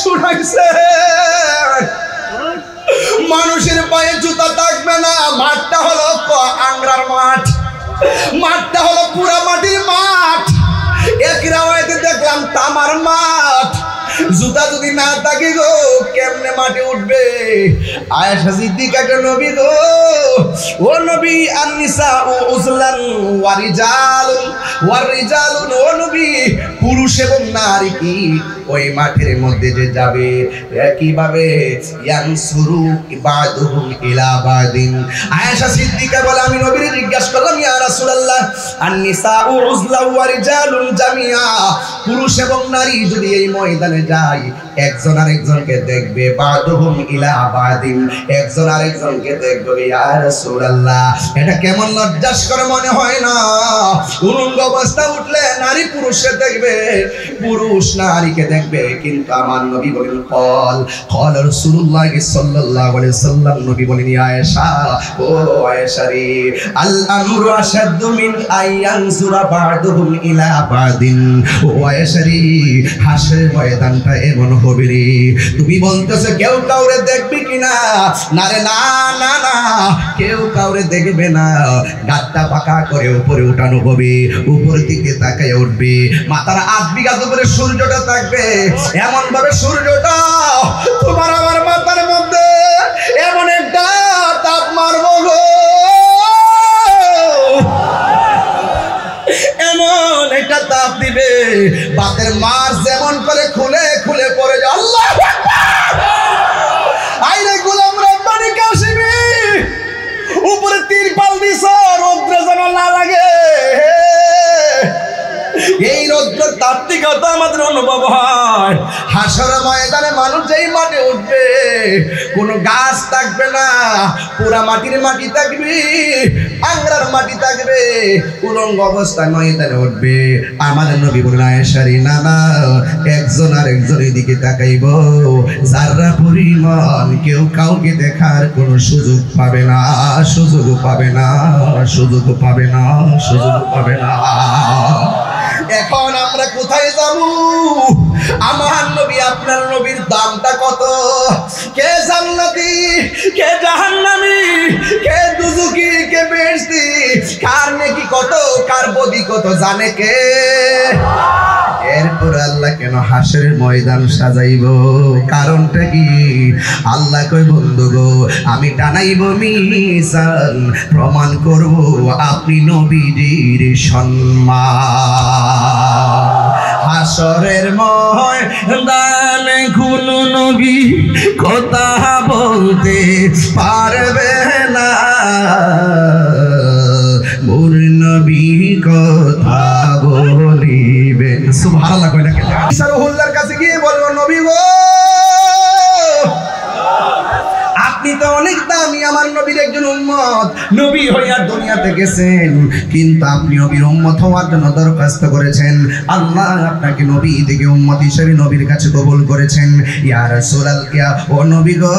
শুনাইছে মানুষের পায়ে জুতা থাকবে না, মাঠটা হলো আংরার মাঠ, মাঠটা হলো পুরা মাটির মাঠ। এক রাওয়ায়াতে দেখলাম তামার মাঠ, জুতা যদি না থাকে গো কেমনে মাঠে উঠবে? আয়েশা সিদ্দিকাকে নবী গো, ও নবী আন-নিসা উজলান ওয়া রিজালুন, ও নবী পুরুষ এবং নারী কি ওই মাঠের মধ্যে যে যাবে কিভাবে? ইয়ানসুরু ইবাদুহুম ইলা বাদিন। আয়েশা সিদ্দিকা বলে আমি নবীকে জিজ্ঞাসা করলাম ইয়া রাসূলুল্লাহ আন-নিসা উজলা ওয়া রিজালুন জামিয়া, পুরুষ এবং নারী যদি এই ময়দানে যায় একজন আরেকজনকে দেখবে, বাদুহুম ইলা বাদিন, একজন আরেকজনকে দেখবে, ইয়া রাসূলুল্লাহ এটা কেমন লজ্জাস্কর মনে হয় না? উলঙ্গ অবস্থা উঠলে নারী পুরুষকে দেখবে, পুরুষ নারীকে দেখবে, কিন্তু আমার নবী বলেন কল রাসূলুল্লাহ সাল্লাল্লাহু আলাইহি ওয়াসাল্লাম নবী বলেন আয়েশা, ও আয়েশা রে, আল আমরু আশাদ্দু মিন আয়ানজুরা বাদুহুম ইলা বাদিন। ও আয়েশা রে, হাসরের ময়দানটা এমন হবে রে, তুমি বলতেছো কেউ কাউরে দেখবে কিনা? না রে, না না না, কেউ কাউরে দেখবে না। গাতটা পাকা করে উপরে উঠানো হবে, উপর দিকে তাকায় উঠবে, মাথার 8 বিঘা উপরে সূর্যটা থাকবে, এমন ভাবে সূর্যটা তোমার আমার মাথার মধ্যে এমন একটা তাপ মারবো গো, এমন একটা তাপ দিবে বাতের মার যেমন করে খুলে খুলে পড়ে যায়। আল্লাহু আকবার। আইরে গোলাম রব্বানি কাশিমি, উপরে তিরপাল দিছ রৌদ্র যেন না লাগে, এই রৌদ্র তাত্ত্বিকতা আমাদের অনুভব হয়। হাসরের ময়দানে মানুষ যেই মাঠে উঠবে কোনো গাছ থাকবে না, পুরা মাটির মাটি থাকবে, আংরার মাটি থাকবে, উলঙ্গ অবস্থায় ময়দানে উঠবে। আমাদের নবী বলেন আয়েশা রে, না না, একজন আর একজনের দিকে তাকাইব, যারা পরিমাণ কেউ কাউকে দেখার কোনো সুযোগ পাবে না, সুযোগ পাবে না, সুযোগ পাবে না, সুযোগ পাবে না। এখন আমরা কোথায় যাব? আমার নবী আপনার নবীর দামটা কত? কে জান্নাতি, কে জাহান্নামী, কে দুজকি, কে বেহেশতি, কার নেকি কত, কার বদি কত জানে কে? এরপর আল্লাহ কেন হাসরের ময়দান সাজাইব? কারণটা কি? আল্লাহ কই বন্ধু গো, আমি টানাইব মিজান, প্রমাণ করব আপনি নবীজির সম্মান। হাসরের ময়দানে কোনো নবী কথা বলতে পারবে না, মোর নবী কথা বলিবেন। সুবহানাল্লাহ কই না কেন? ইসরাহুল্লাহর কাছে গিয়ে বলবো নবী গো, আপনি তো অনেক দামি, আমার নবীর একজন উম্মত, নবী হইয়া দুনিয়াতে গেছেন, কিন্তু আপনি নবীর উম্মত হওয়ার জন্য দরখাস্ত করেছেন, আল্লাহ আপনাকে নবী থেকে উম্মত হিসেবে নবীর কাছে কবুল করেছেন। ইয়া রাসূলুল্লাহ, ও নবী গো,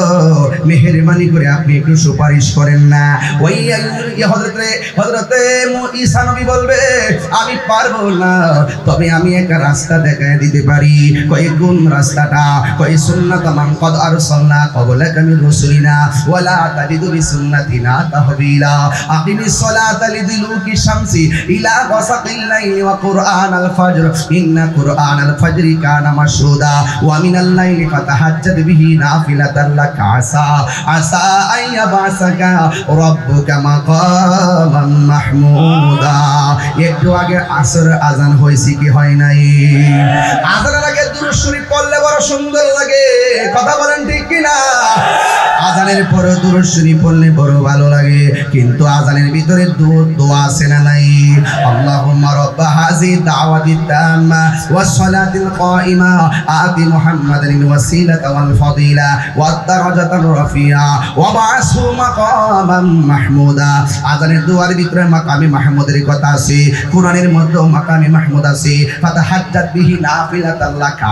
মেহেরবানি করে আপনি একটু সুপারিশ করেন না। ওই হযরতে ঈসা নবী বলবে আমি পারবো না, তবে আমি একটা রাস্তা দেখায় দিতে পারি। কই কোন রাস্তাটা? কই সুন্নাত মান কদ আরসালনা ক্বাবলাকা মির রাসূলিনা ওয়ালা তাজিদু বিসুন্নাতিনা তাহবিলা। আকিমিস সালাতা লিদুলুকি শামসি ইলা গাসাকিল লাইলি ওয়া কুরআনাল ফাজর ইন্না কুরআনাল ফাজরি কানা মাশহুদা ওয়া মিনাল লাইলি ফাতাহাজ্জাদ বিহি নাফিলাতান লাকা আসা আইয়াবাসাকা রাব্বুকা মাকামান মাহমুদা। একটু আগে আসরের আজান হয়েছে কি হয় নাই? আজানের আগে দুরূদ শরীফ পড়লে বড় সুন্দর লাগে, কথা বলেন ঠিক কি না? আজানের পরে দুরূদ শরীফ পড়লে বড় ভালো লাগে, কিন্তু আজানের ভিতরে দোয়া আছে না নাই? আল্লাহুম্মা রাব্বা হাযি দাওয়াতি তাম্মা ওয়াস সালাতিল কাইমা আতি মুহাম্মাদানিল ওয়াসিলাতা ওয়াল ফাদিলা ওয়াদ দারাজাতার রাফিয়া ওয়া বা'সহু মাকামান মাহমুদা। আজানের দোয়ার ভিতরে মাকামে মাহমুদের কথা আছে, কোরআনের মধ্যে মাকামে মাহমুদ আছে। ফাতাহাজ্জাত বিহি নাফিলাতান লাকা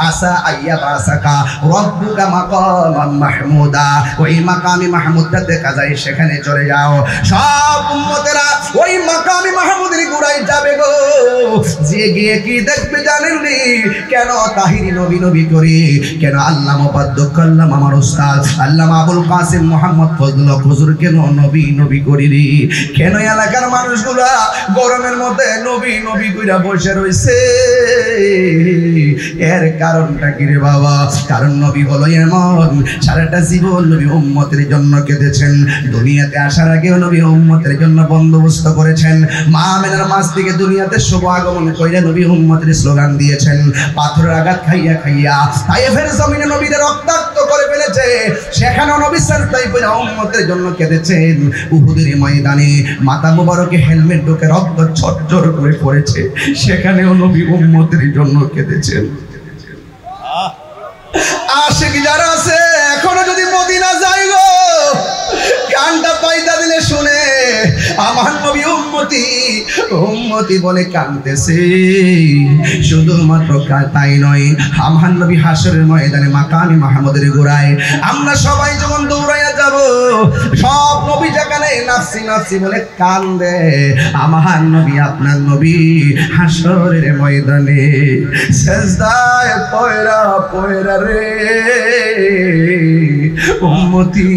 আসা আইয়াবাসাকা রাব্বুকা মাকামান মাহমুদা। ওই মাকামি মাহমুদটা দেখা যায়, সেখানে চলে যাও। সব উম্মতেরা ওই মাকামি মাহমুদের গোড়ায় যাবে গো। যে গিয়ে কি দেখবে জানেননি? কেন তাহিরি নবী নবী করে, কেন আল্লামা অধ্যক্ষ আল্লামা আমার উস্তাদ আল্লামা আবুল কাসিম মোহাম্মদ ফজল হুজুর কেন নবী নবী করিনি? কেন এলাকার মানুষগুলা গরমের মধ্যে নবী নবী কইরা বসে রইছে? এর কারণটা কি রে বাবা? কারণ নবী হলো এমন, সারাটা জীবন নবী উম্মতের জন্য কেঁদেছেন। দুনিয়াতে আসার আগেও নবী উম্মতের জন্য বন্দোবস্ত করেছেন। মা আমেনার মাছ থেকে দুনিয়াতে শুভ আগমন কইরা নবী উম্মতের স্লোগান দিয়েছেন। পাথরের আঘাত খাইয়া খাইয়া তায়েফের জমিনে নবীদের রক্তাক্ত করে ফেলেছে, সেখানেও নবী সাজদায় পড়ে উম্মতের জন্য কেঁদেছেন। উহুদের ময়দানে মাথা মুবারকে হেলমেট ঢুকে রক্ত ঝরঝর করে পড়েছে, সেখানেও নবী উম্মতের জন্য কেঁদেছেন। আশিক যারা আছে এখনো যদি মদিনা যাই গো, কানটা পাইদা দিলে শুনে আমার নবী উম্মতি উম্মতি বলে কাঁদতেছে। শুধুমাত্র তাই নয়, আমার নবী হাসরের ময়দানে মাকামি মাহমুদের গোড়ায় আমরা সবাই যখন দৌড়াইয়া যাব, সব নবী যেখানে নাফসি নাফসি বলে কান্দে, আমার নবী আপনার নবী হাসরের ময়দানে সেজদায় পয়রা পয়রা রে উম্মতি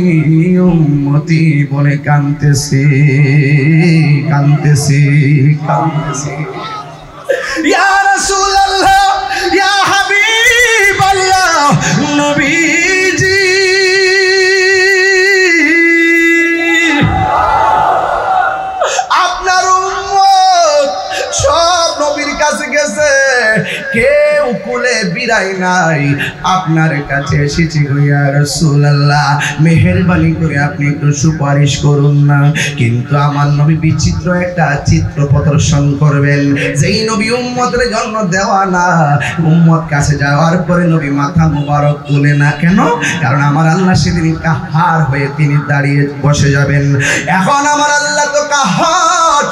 উম্মতি বলে কাঁদতেছে কাঁদতেছে কাঁদতেছে। ইয়া রাসূলুল্লাহ, ইয়া হাবিবাল্লাহ, নবীজি আপনার উম্মত সব নবীর কাছে গেছে, কেউ কুলে বিরাই নাই, আপনার কাছে এসেছি গো ইয়া রাসূলুল্লাহ, মেহেরবানি করে আপনি একটু সুপারিশ করুন না। কিন্তু আমার নবী বিচিত্র একটা চিত্র প্রদর্শন করবেন, যেই নবী উম্মতের জন্য দেওয়া না, উম্মত কাছে যাওয়ার পরে নবী মাথা মুবারক তুলে না। কেন? কারণ আমার আল্লাহ সেদিন কাহার হয়ে তিনি দাঁড়িয়ে বসে যাবেন। এখন আমার আল্লাহ তো কাহার,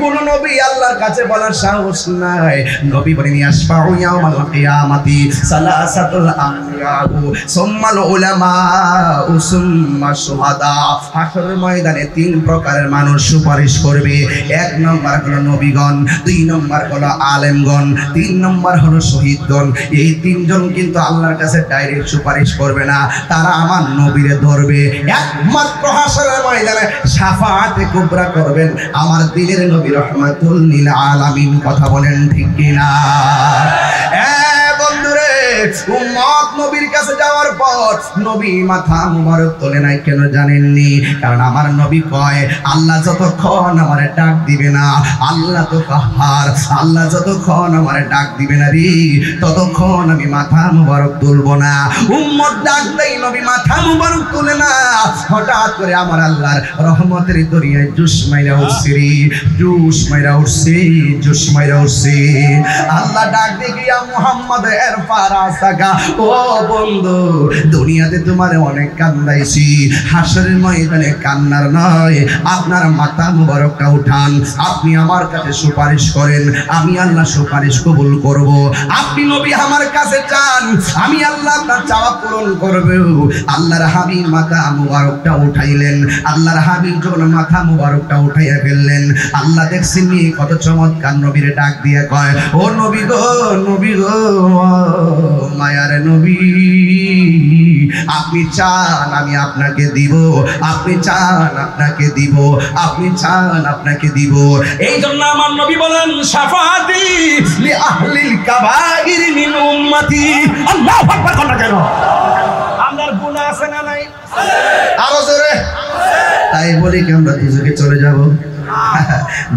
কোন নবী আল্লাহর কাছে বলার সাহস নাই। নবী বলেন ইয়াশফাউ ইয়াউমাল কিয়ামাতি সালাসাতুল আমবিয়াউ সুম্মাল উলামাউ সুম্মা শুহাদা। হাসরের ময়দানে তিন প্রকারের মানুষ সুপারিশ করবে। এক নম্বর হলো নবীগণ, দুই নম্বর হলো আলেমগণ, তিন নম্বর হলো শহীদগণ। এই তিনজন কিন্তু আল্লাহর কাছে ডাইরেক্ট সুপারিশ করবে না, তারা আমার নবীরে ধরবে। একমাত্র হাসরের ময়দানে শাফাআতে কুবরা করবেন আমার দিনের নবী রহমাতুল লিল আলামিন। কথা বলেন ঠিক কিনা? বন্ধুরে, উম্মত নবীর কাছে যাওয়ার পর নবী মাথা মুবারক তোলে নাই। কেন জানেননি? কারণ আমার নবী কয় আল্লাহ যতক্ষণ আমারে ডাক দিবে না, আল্লাহ তো কাহার, আল্লাহ যতক্ষণ আমারে ডাক দিবে না রে, ততক্ষণ আমি মাথা মুবারক তুলবো না। উম্মত ডাক দেয়, নবী মাথা মুবারক তুলে না। হঠাৎ করে আমার আল্লাহর রহমতের দরিয়ায় জুস মাইরা উঠছে রে, জুস মাইরা উঠছে, জুস মাইরা উঠছে। আল্লাহ ডাক দিয়ে গিয়া মুহাম্মদ এর ফারাসাকা, ও বন্ধু, দুনিয়াতে তোমারে অনেক কান্দাইছি, হাসরের ময়দানে কান্নার নয়, আপনার মাথা মুবারকটা উঠান, আপনি আমার কাছে সুপারিশ করেন, আমি আল্লাহ সুপারিশ কবুল করব। আপনি নবী আমার কাছে চান, আমি আল্লাহ আপনার চাওয়া পূরণ করব। আল্লাহর হাবিব মাথা মুবারকটা উঠাইলেন। আল্লাহর হাবিব যখন মাথা মুবারকটা উঠাইয়া ফেললেন, আল্লাহ দেখছেন নি কত চমৎকার নবীরে ডাক দিয়ে কয়, ও নবী গো, নবী গো, মায়ার নবী, আপনি চান আমি আপনাকে দিব, আপনি চান আপনাকে দিব, আপনি চান আপনাকে দিব। এই জন্য আমার নবী বলেন শাফাআতি লি আহলিল কাবাইর মিন উম্মতি। আল্লাহু আকবার। কথা কেন? আমার গুনাহ আছে না নাই? আরো জোরে। তাই বলি কি আমরা দুজকে চলে যাব?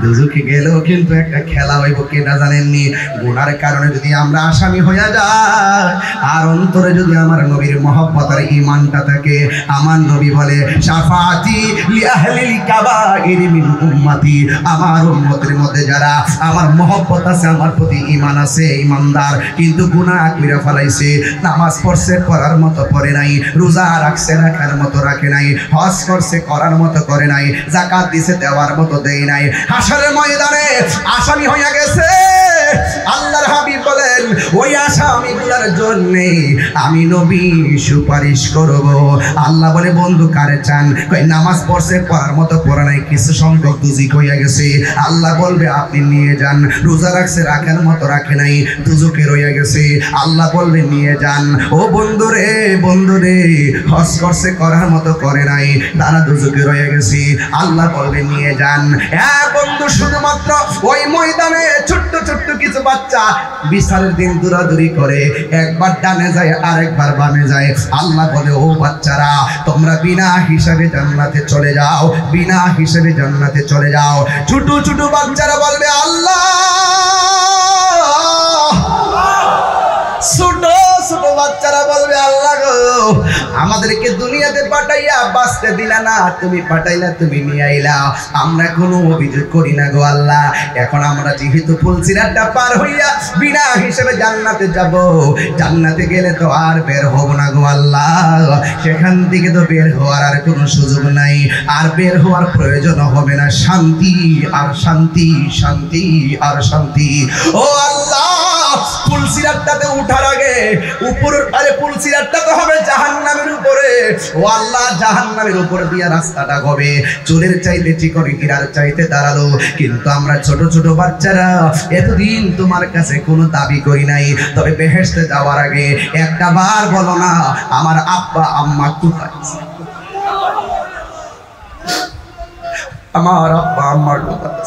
দুজকে গেলেও কিন্তু একটা খেলা হইব, কেটা জানেননি? গুনার কারণে যদি আমরা আসামি হইয়া যাই, আর অন্তরে যদি আমার নবীর মহব্বত আর ঈমানটা থাকে, আমার নবী বলে শাফাআতি লি আহলিল কাবাইর মিন উম্মতি, আমার উম্মতের মধ্যে যারা আমার মহব্বত আছে, আমার প্রতি ঈমান আছে, ঈমানদার, কিন্তু গুনাহ কইরা ফলাইছে, নামাজ পড়ছে পড়ার মতো পড়ে নাই, রোজা রাখছে রাখার মতো রাখে নাই, হজ করছে করার মতো করে নাই, যাকাত দিছে দেওয়ার মতো দেই নাই, হাসরের ময়দানে আসামি হইয়া গেছে। আল্লাহর হাবিব বলেন ওই আসামিগুলোর জন্যে আমি নবী সুপারিশ করব। আল্লাহ বলে বন্ধু কারে চান? কই নামাজ পড়ছে, পড়ার মতো পড়া নাই, কিছু সংখ্যক দুজিক হইয়া গেছে। আল্লাহ বলবে আপনি নিয়ে যান। রোজা রাখছে, রাখার মতো রাখে নাই, দুজকে রইয়া গেছে। আল্লাহ বলবে নিয়ে যান। ও বন্ধুরে বন্ধুরে, হজ করছে, করার মতো করে নাই, তারা দুজকে রইয়া গেছে। আল্লাহ বলবে নিয়ে যান। হ্যাঁ বন্ধু, শুধুমাত্র ওই ময়দানে ছোট্ট ছোট্ট কিছু বাচ্চা বিচারের দিন দৌড়াদৌড়ি করে, একবার ডানে যায় আরেকবার বামে যায়। আল্লাহ বলে ও বাচ্চারা, তোমরা বিনা হিসাবে জান্নাতে চলে যাও, বিনা হিসাবে জান্নাতে চলে যাও। ছোট ছোট বাচ্চারা বলবে আল্লাহ, ছোট ছোট বাচ্চারা বলবে আল্লাহ গো, আমাদেরকে দুনিয়াতে পাঠাইয়া বাঁচতে দিলা না, তুমি পাঠাইলা, তুমি নিয়ে আইলা, আমরা কোনো অভিযোগ করি না গো আল্লাহ। এখন আমরা যেহেতু ফুলসিরাতটা পার হইয়া বিনা হিসেবে জান্নাতে যাব, জান্নাতে গেলে তো আর বের হব না গো আল্লাহ। সেখান থেকে তো বের হওয়ার আর কোনো সুযোগ নাই, আর বের হওয়ার প্রয়োজন হবে না। শান্তি আর শান্তি, শান্তি আর শান্তি। ও আল্লাহ, ফুলসিরাতটাতে উঠার আগে উপরের আরে ফুলসিরাতটা তো হবে জাহান্নামের উপরে। ও আল্লাহ, জাহান্নামের উপর দিয়া রাস্তাটা হবে চুলের চাইতে চিকন, হীরার চাইতে দাঁড়ালো। কিন্তু আমরা ছোট ছোট বাচ্চারা এতদিন তোমার কাছে কোনো দাবি করি নাই, তবে বেহেশতে যাওয়ার আগে একটা বার বলো না আমার আব্বা আম্মা কোথায়? আমার আব্বা আম্মার কোথায়?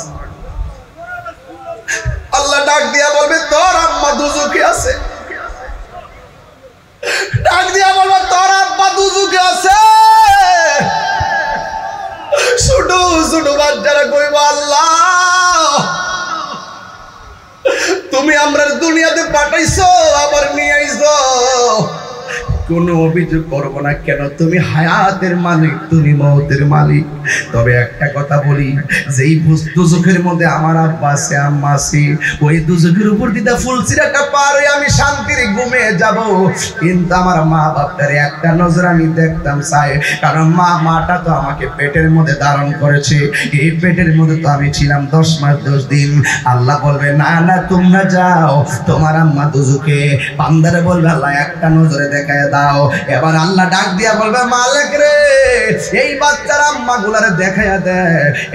আল্লাহ ডাক দিয়া বলবে তোর আম্মা দুজকে আছে। ডাক দিয়া বলবে তোর আব্বা দুজকে আছে। ছোট ছোট বাচ্চারা কইব আল্লাহ, তুমি আমরা দুনিয়াতে পাঠাইছো, আবার নিয়ে আইছো, কোনো অভিযোগ করবো না। কেন? তুমি হায়াতের মালিক, তুমি মওতের মালিক। তবে একটা কথা বলি, যেই দুজকের মধ্যে আমার আব্বা আছে আম্মা আছে, ওই দুজকের উপর দিদা ফুলসিরাতটা পার হয়ে আমি শান্তির ঘুমে যাব। কিন্তু আমার মা বাপটারে একটা নজর আমি দেখতাম চাই, কারণ মাটা তো আমাকে পেটের মধ্যে ধারণ করেছে। এই পেটের মধ্যে তো আমি ছিলাম 10 মাস 10 দিন। আল্লাহ বলবে না না, তোমরা যাও, তোমার আম্মা দুজকে। বান্দারে বলবে আল্লাহ একটা নজরে দেখায় দাও। এবার আল্লাহ ডাক দিয়া বলবে মালিক রে, এই বাচ্চার আম্মা গুলারে দেখাইয়া দে।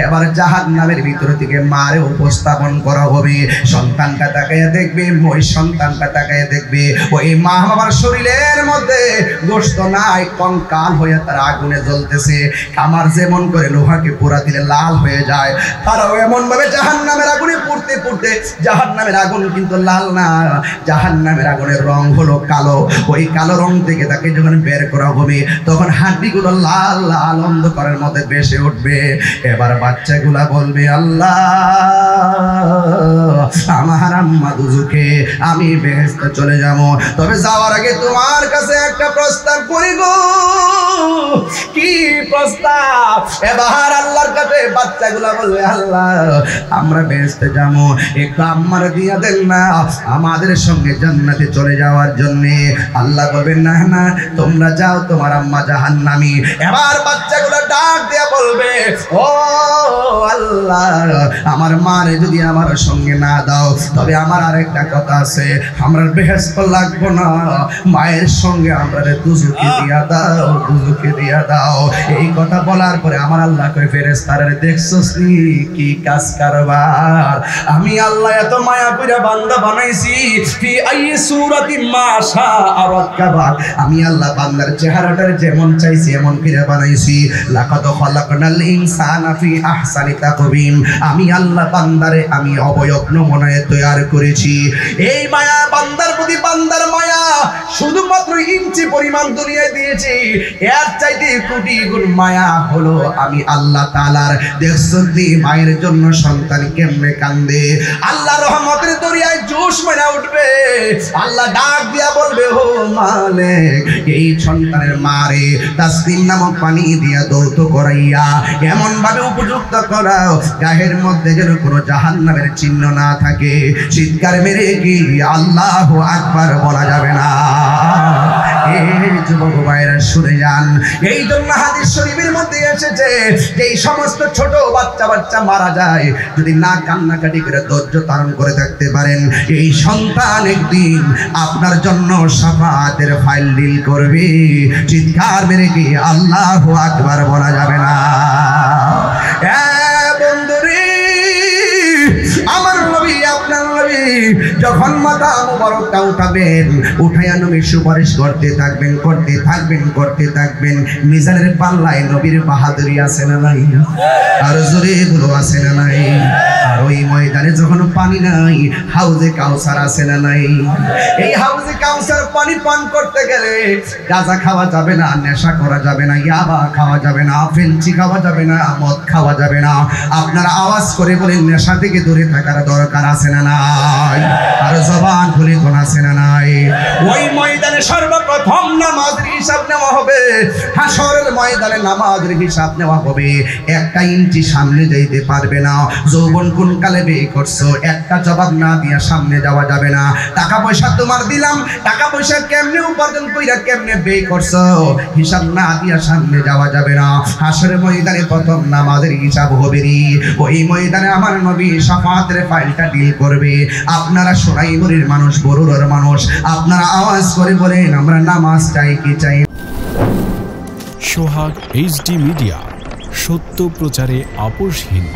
এবার জাহান্নামের ভিতর থেকে মারে উপস্থাপন করা হবে। সন্তানটা তাকাইয়া দেখবে, ওই সন্তানটা তাকাইয়া দেখবে ওই মা বাবার শরীরের মধ্যে গোশত নাই, কঙ্কাল হয়ে তারা আগুনে জ্বলতেছে। আমার যেমন করে লোহাকে পোড়া দিলে লাল হয়ে যায়, তারাও এমন ভাবে জাহান্নামের আগুনে পুড়তে পুড়তে, জাহান্নামের আগুন কিন্তু লাল না, জাহান্নামের আগুনের রং হলো কালো। ওই কালো রং থেকে তাকে যখন বের করা হবে, তখন হাড্ডিগুলো লাল লাল অন্ধকারের মধ্যে ভেসে উঠবে। এবার বাচ্চাগুলা বলবে আল্লাহ, আমার আম্মা দুজকে, আমি বেহেশতে চলে যাব। তবে যাওয়ার আগে তোমার কাছে একটা প্রস্তাব করি গো। কি প্রস্তাব? এবার আল্লাহর কাছে বাচ্চাগুলা বলবে আল্লাহ, আমরা বেহেশতে যাব, একটু আম্মার দিয়া দেন না, আমাদের সঙ্গে জান্নাতে চলে যাওয়ার জন্য। আল্লাহ বলবেন না না, তোমরা যাও, তোমার আম্মা জাহান্নামী। এবার বাচ্চাগুলো ডাক দিয়ে বলবে ও আল্লাহ, আমার মারে যদি আমার সঙ্গে না দাও, তবে আমার আরেকটা কথা আছে, আমরা বেহেশত লাগবো না, মায়ের সঙ্গে আমরা দুজকে দিয়া দাও, দুজকে দিয়া দাও। এই কথা বলার পরে আমার আল্লাহ কই ফেরেশতারা, দেখছস নি কি কাজ কারবার? আমি আল্লাহ এত মায়া কইরা বান্দা বানাইছি, ফি আই সূরাতি মা শাআ রাক্কাবা। আমি আল্লাহ বান্দার চেহারাটার যেমন চাইছি এমন করে বানাইছি। লাকাদ খালাকনাল ইনসানা ফি আহসানি তাকবীম। আমি আল্লাহ বান্দারে আমি অবয়ব নমুনায় তৈরি করেছি। এই মায়া বান্দার প্রতি, বান্দার মায়া শুধুমাত্র ইঞ্চি পরিমাণ দুনিয়ায় দিয়েছি, এর চাইতে কোটি গুণ মায়া হলো আমি আল্লাহ তাআলার। দেখছেন মায়ের জন্য সন্তান কেমনে কান্দে, আল্লাহ রহমতের দরিয়ায় জোশ মেরা উঠবে। আল্লাহ ডাক দিয়া বলবে ও মালিক, এই সন্তানের মারে তাসলিম নামক পানি দিয়া দৌত করাইয়া এমন ভাবে উপযুক্ত করাও, গায়ের মধ্যে যেন কোনো জাহান্নামের চিহ্ন না থাকে। চিৎকার মেরে কি আল্লাহু আকবার বলা যাবে না? এই যুবক ভাইরা শুনে যান, এই জন্য হাদিস শরীফের মধ্যে এসেছে যে এই সমস্ত ছোট বাচ্চা মারা যায়, যদি না কান্নাকাটি করে ধৈর্য ধারণ করে থাকতে পারেন, এই সন্তান একদিন আপনার জন্য শাফাআতের ফাইল ডিল করবে। চিৎকার মেরে কি আল্লাহু আকবার বলা যাবে না? বন্ধুরে, আমার নবী, আপনার নবী যখন মাথা মুবারকটা উঠাবেন, উঠাইয়া নবী সুপারিশ করতে থাকবেন। মিজানের পাল্লায় নবীর বাহাদুরি আছে না নাই? আর জোরে বলো আছে না নাই? আর ওই ময়দানে যখন পানি নাই, হাউজে কাউসার আছে না নাই? এই হাউজে কাউসার পানি পান করতে গেলে গাঁজা খাওয়া যাবে না, নেশা করা যাবে না, ইয়াবা খাওয়া যাবে না, ফেঞ্চি খাওয়া যাবে না, মদ খাওয়া যাবে না। আপনারা আওয়াজ করে বলেন নেশা থেকে দূরে থাকার দরকার আছে না নাই? আর জবান খুলে কোন আছে না নাই? ওই ময়দানে সর্বপ্রথম নামাজের হিসাব নেওয়া হবে। হাসরের ময়দানে নামাজের হিসাব নেওয়া হবে। 1 ইঞ্চি সামনে যাইতে পারবে না। যৌবন কোন কালে বিয়ে করছো, একটা জবাব না দিয়া সামনে যাওয়া যাবে না। টাকা পয়সা তোমার দিলাম, টাকা পয়সা কেমনে উপার্জন কইরা কেমনে বিয়ে করছো, হিসাব না দিয়া সামনে যাওয়া যাবে না। হাসরের ময়দানে প্রথম নামাজের হিসাব হবে রে। ওই ময়দানে আমার নবী শাফাআতের ফাইলটা ডিল করবে। আপনারা সোনাইমুড়ির মানুষ, বরুড়ার মানুষ, আপনারা আওয়াজ করে বলেন আমরা নামাজ চাই কি চাই? সোহাগ এইচডি মিডিয়া, সত্য প্রচারে আপোষহীন।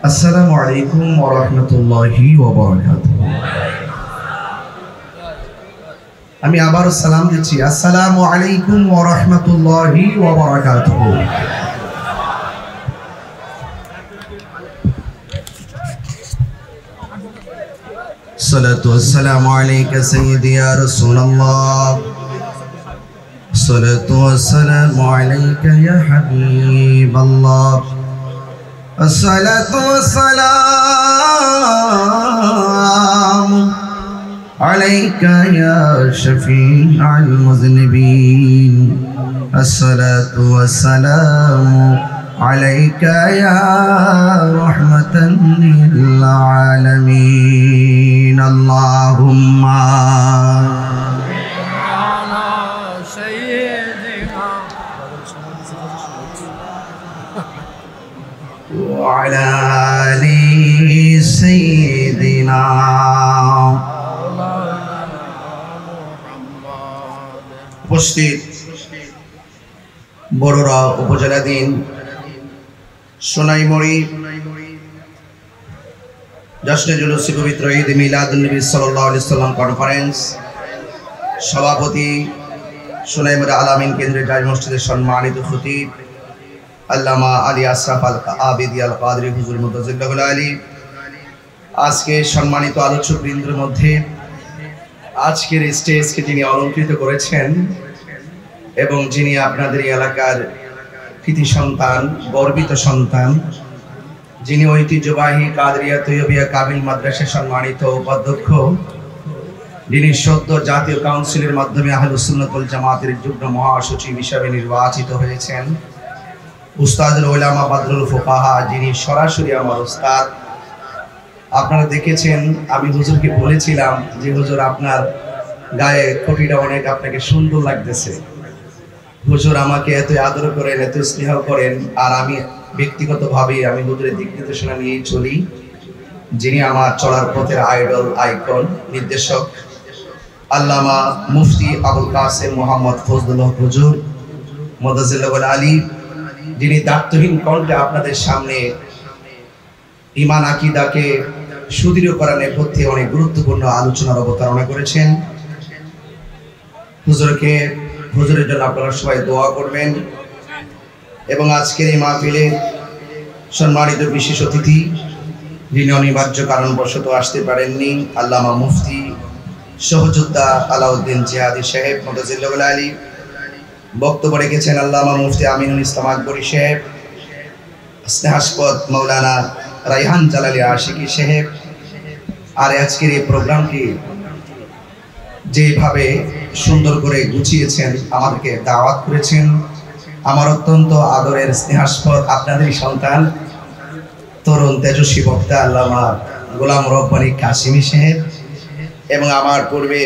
আসসালামু আলাইকুম ওয়া রাহমাতুল্লাহি ওয়া বারাকাতুহু। আমি আবারও সালাম দিচ্ছি, আসসালামু আলাইকুম ওয়া রাহমাতুল্লাহি ওয়া বারাকাতুহু। الصلاة والسلام عليك سيدي يا رسول الله، الصلاة والسلام عليك يا حبيب الله، الصلاة والسلام عليك يا شفيع المذنبين، الصلاة والسلام عليك يا رحمة للعالمين، اللهم على سيدنا وعلى آل سيدنا উপস্থিত বড়রা উপজেলাধীন সোনাইমুড়ি জশ্নে জুলুসে পবিত্র ঈদ মিলাদুন নবী সাল্লাল্লাহু আলাইহি সাল্লাম কনফারেন্স সভাপতি সোনাইমুড়ি আলামিন কেন্দ্রীয় জামে মসজিদের সম্মানিত খতিব আল্লামা আলী আশরাফ আল আবিদি আল কাদরি হুজুর মুতাজিল্লাহুল আলী, আজকে সম্মানিত আলোচক বৃন্দের মধ্যে আজকের স্টেজকে যিনি অলঙ্কৃত করেছেন এবং যিনি আপনাদের এলাকার কৃতি সন্তান, গর্বিত সন্তান, যিনি ঐতিহ্যবাহী কাদরিয়া তৈয়বিয়া কামিল মাদ্রাসার সম্মানিত উপাধ্যক্ষ, যিনি সদ্য জাতীয় কাউন্সিলের মাধ্যমে আহলুস সুন্নাত ওয়াল জামাতের যুগ্ম মহাসচিব হিসাবে নির্বাচিত হয়েছেন, উস্তাদুল উলামা বাদরুল ফুকাহা, যিনি সরাসরি আমার উস্তাদ। আপনারা দেখেছেন, আমি হুজুরকে বলেছিলাম যে হুজুর আপনার গায়ে কোটিটা অনেক আপনাকে সুন্দর লাগতেছে। হুজুর আমাকে এত আদর করেন, এত স্নেহ করেন, আর আমি ব্যক্তিগতভাবে আমি হুজুরের দিক নির্দেশনা নিয়েই চলি। যিনি আমার চলার পথের আইডল, আইকন, নির্দেশক আল্লামা মুফতি আবুল কাসেম মোহাম্মদ ফজলুল্লাহ হুজুর মুতাজিল্লাহুল আলী, যিনি দায়িত্বহীন কণ্ঠে আপনাদের সামনে ঈমান আকীদাকে সুদৃঢ় করার নেপথ্যে অনেক গুরুত্বপূর্ণ আলোচনার অবতারণা করেছেন। হুজুরের জন্য আপনারা সবাই দোয়া করবেন। এবং আজকের এই মাহফিলে সম্মানিত বিশেষ অতিথি, যিনি অনিবার্য কারণবশত আসতে পারেননি, আল্লামা মুফতি সহযোদ্ধা আলাউদ্দিন জিহাদি সাহেব মুতাজিল্লাহুল আলী, বক্তব্য রেখেছেন আল্লামা মুফতি আমিনুল ইসলাম আকবরী সাহেব, স্নেহাস্পদ মৌলানা রাইহান জালালি আশিকি সাহেব। আর আজকের এই প্রোগ্রামটি যেভাবে সুন্দর করে গুছিয়েছেন, আমাদেরকে দাওয়াত করেছেন, আমার অত্যন্ত আদরের স্নেহাস্পদ আপনাদেরই সন্তান, তরুণ তেজস্বী বক্তা আল্লামা গোলাম রব্বানী কাশিমি সাহেব, এবং আমার পূর্বে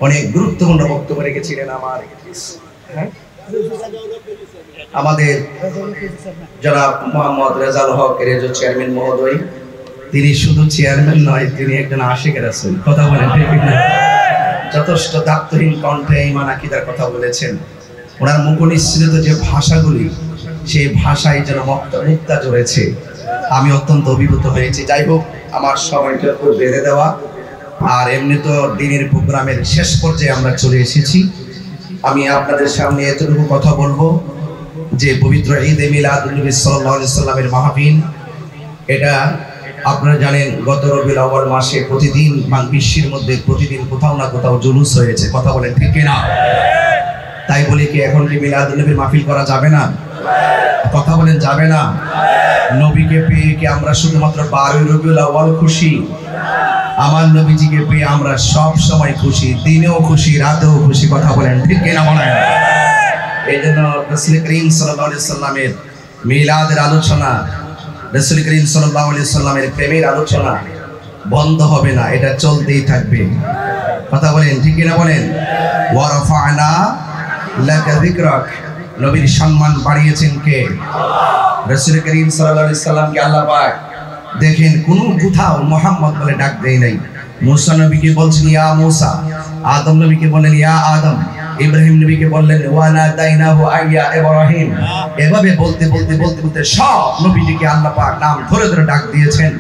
অনেক গুরুত্বপূর্ণ বক্তব্য রেখেছিলেন আমাদের জনাব মোহাম্মদ রেজাউল হক রেজো চেয়ারম্যান মহোদয়। তিনি শুধু চেয়ারম্যান নয়, তিনি একজন আশিক রাসূল। কথা বলেন ঠিক না? যথেষ্ট দাপ্তহীন কণ্ঠে ঈমান আকীদার কথা বলেছেন। ওনার মুখনিসৃত যে ভাষাগুলি, সেই ভাষায় যেন মুক্তা জড়েছে। আমি অত্যন্ত অভিভূত হয়েছি। যাই হোক, আমার সময়টা খুব বেঁধে দেওয়া, আর এমনি তো দিনের প্রোগ্রামের শেষ পর্যায়ে আমরা চলে এসেছি। আমি আপনাদের সামনে এতটুকু কথা বলবো যে পবিত্র ঈদে মিলাদুন্নবী সাল্লাল্লাহু আলাইহি সাল্লামের মাহফিল, এটা আপনারা জানেন গত রবিউল আউয়াল মাসে প্রতিদিন বিশ্বের মধ্যে প্রতিদিন কোথাও না কোথাও জুলুস হয়েছে। কথা বলেন ঠিক কিনা? তাই বলে কি এখন কি মিলাদুন্নবীর মাহফিল করা যাবে না? কথা বলেন যাবে না? নবীকে পেয়ে কি আমরা শুধুমাত্র 12 রবিউল আউয়াল খুশি? আমার নবীজিকে পেয়ে আমরা সব সময় খুশি, দিনেও খুশি, রাতেও খুশি। কথা বলেন ঠিক কিনা বলেন? এই জন্য রাসূল করিম সাল্লাল্লাহু আলাইহি সাল্লামের মিলাদের আলোচনা, রাসূল করিম সাল্লাল্লাহু আলাইহি সাল্লামের প্রেমের আলোচনা বন্ধ হবে না, এটা চলতেই থাকবে। কথা বলেন ঠিক কিনা বলেন? ওয়া রাফা'না লাকা যিকরাক, নবীর সম্মান বাড়িয়েছেন কে? রাসূল করিম সাল্লাল্লাহু আলাইহি সাল্লামকে আল্লাহ পাক দেখেন কোন কোথাও মুহাম্মদ বলে ডাক দেয় নাই। মুসা নবীকে বলছেন ইয়া মুসা, আদম নবীকে বললেন ইয়া আদম, ইব্রাহিম নবীকে বললেন ওয়া নাদাইনাহু আইয়া ইব্রাহিম। এভাবে বলতে বলতে বলতে বলতে সব নবীজিকে আল্লাহ পাক নাম ধরে ধরে ডাক দিয়েছেন।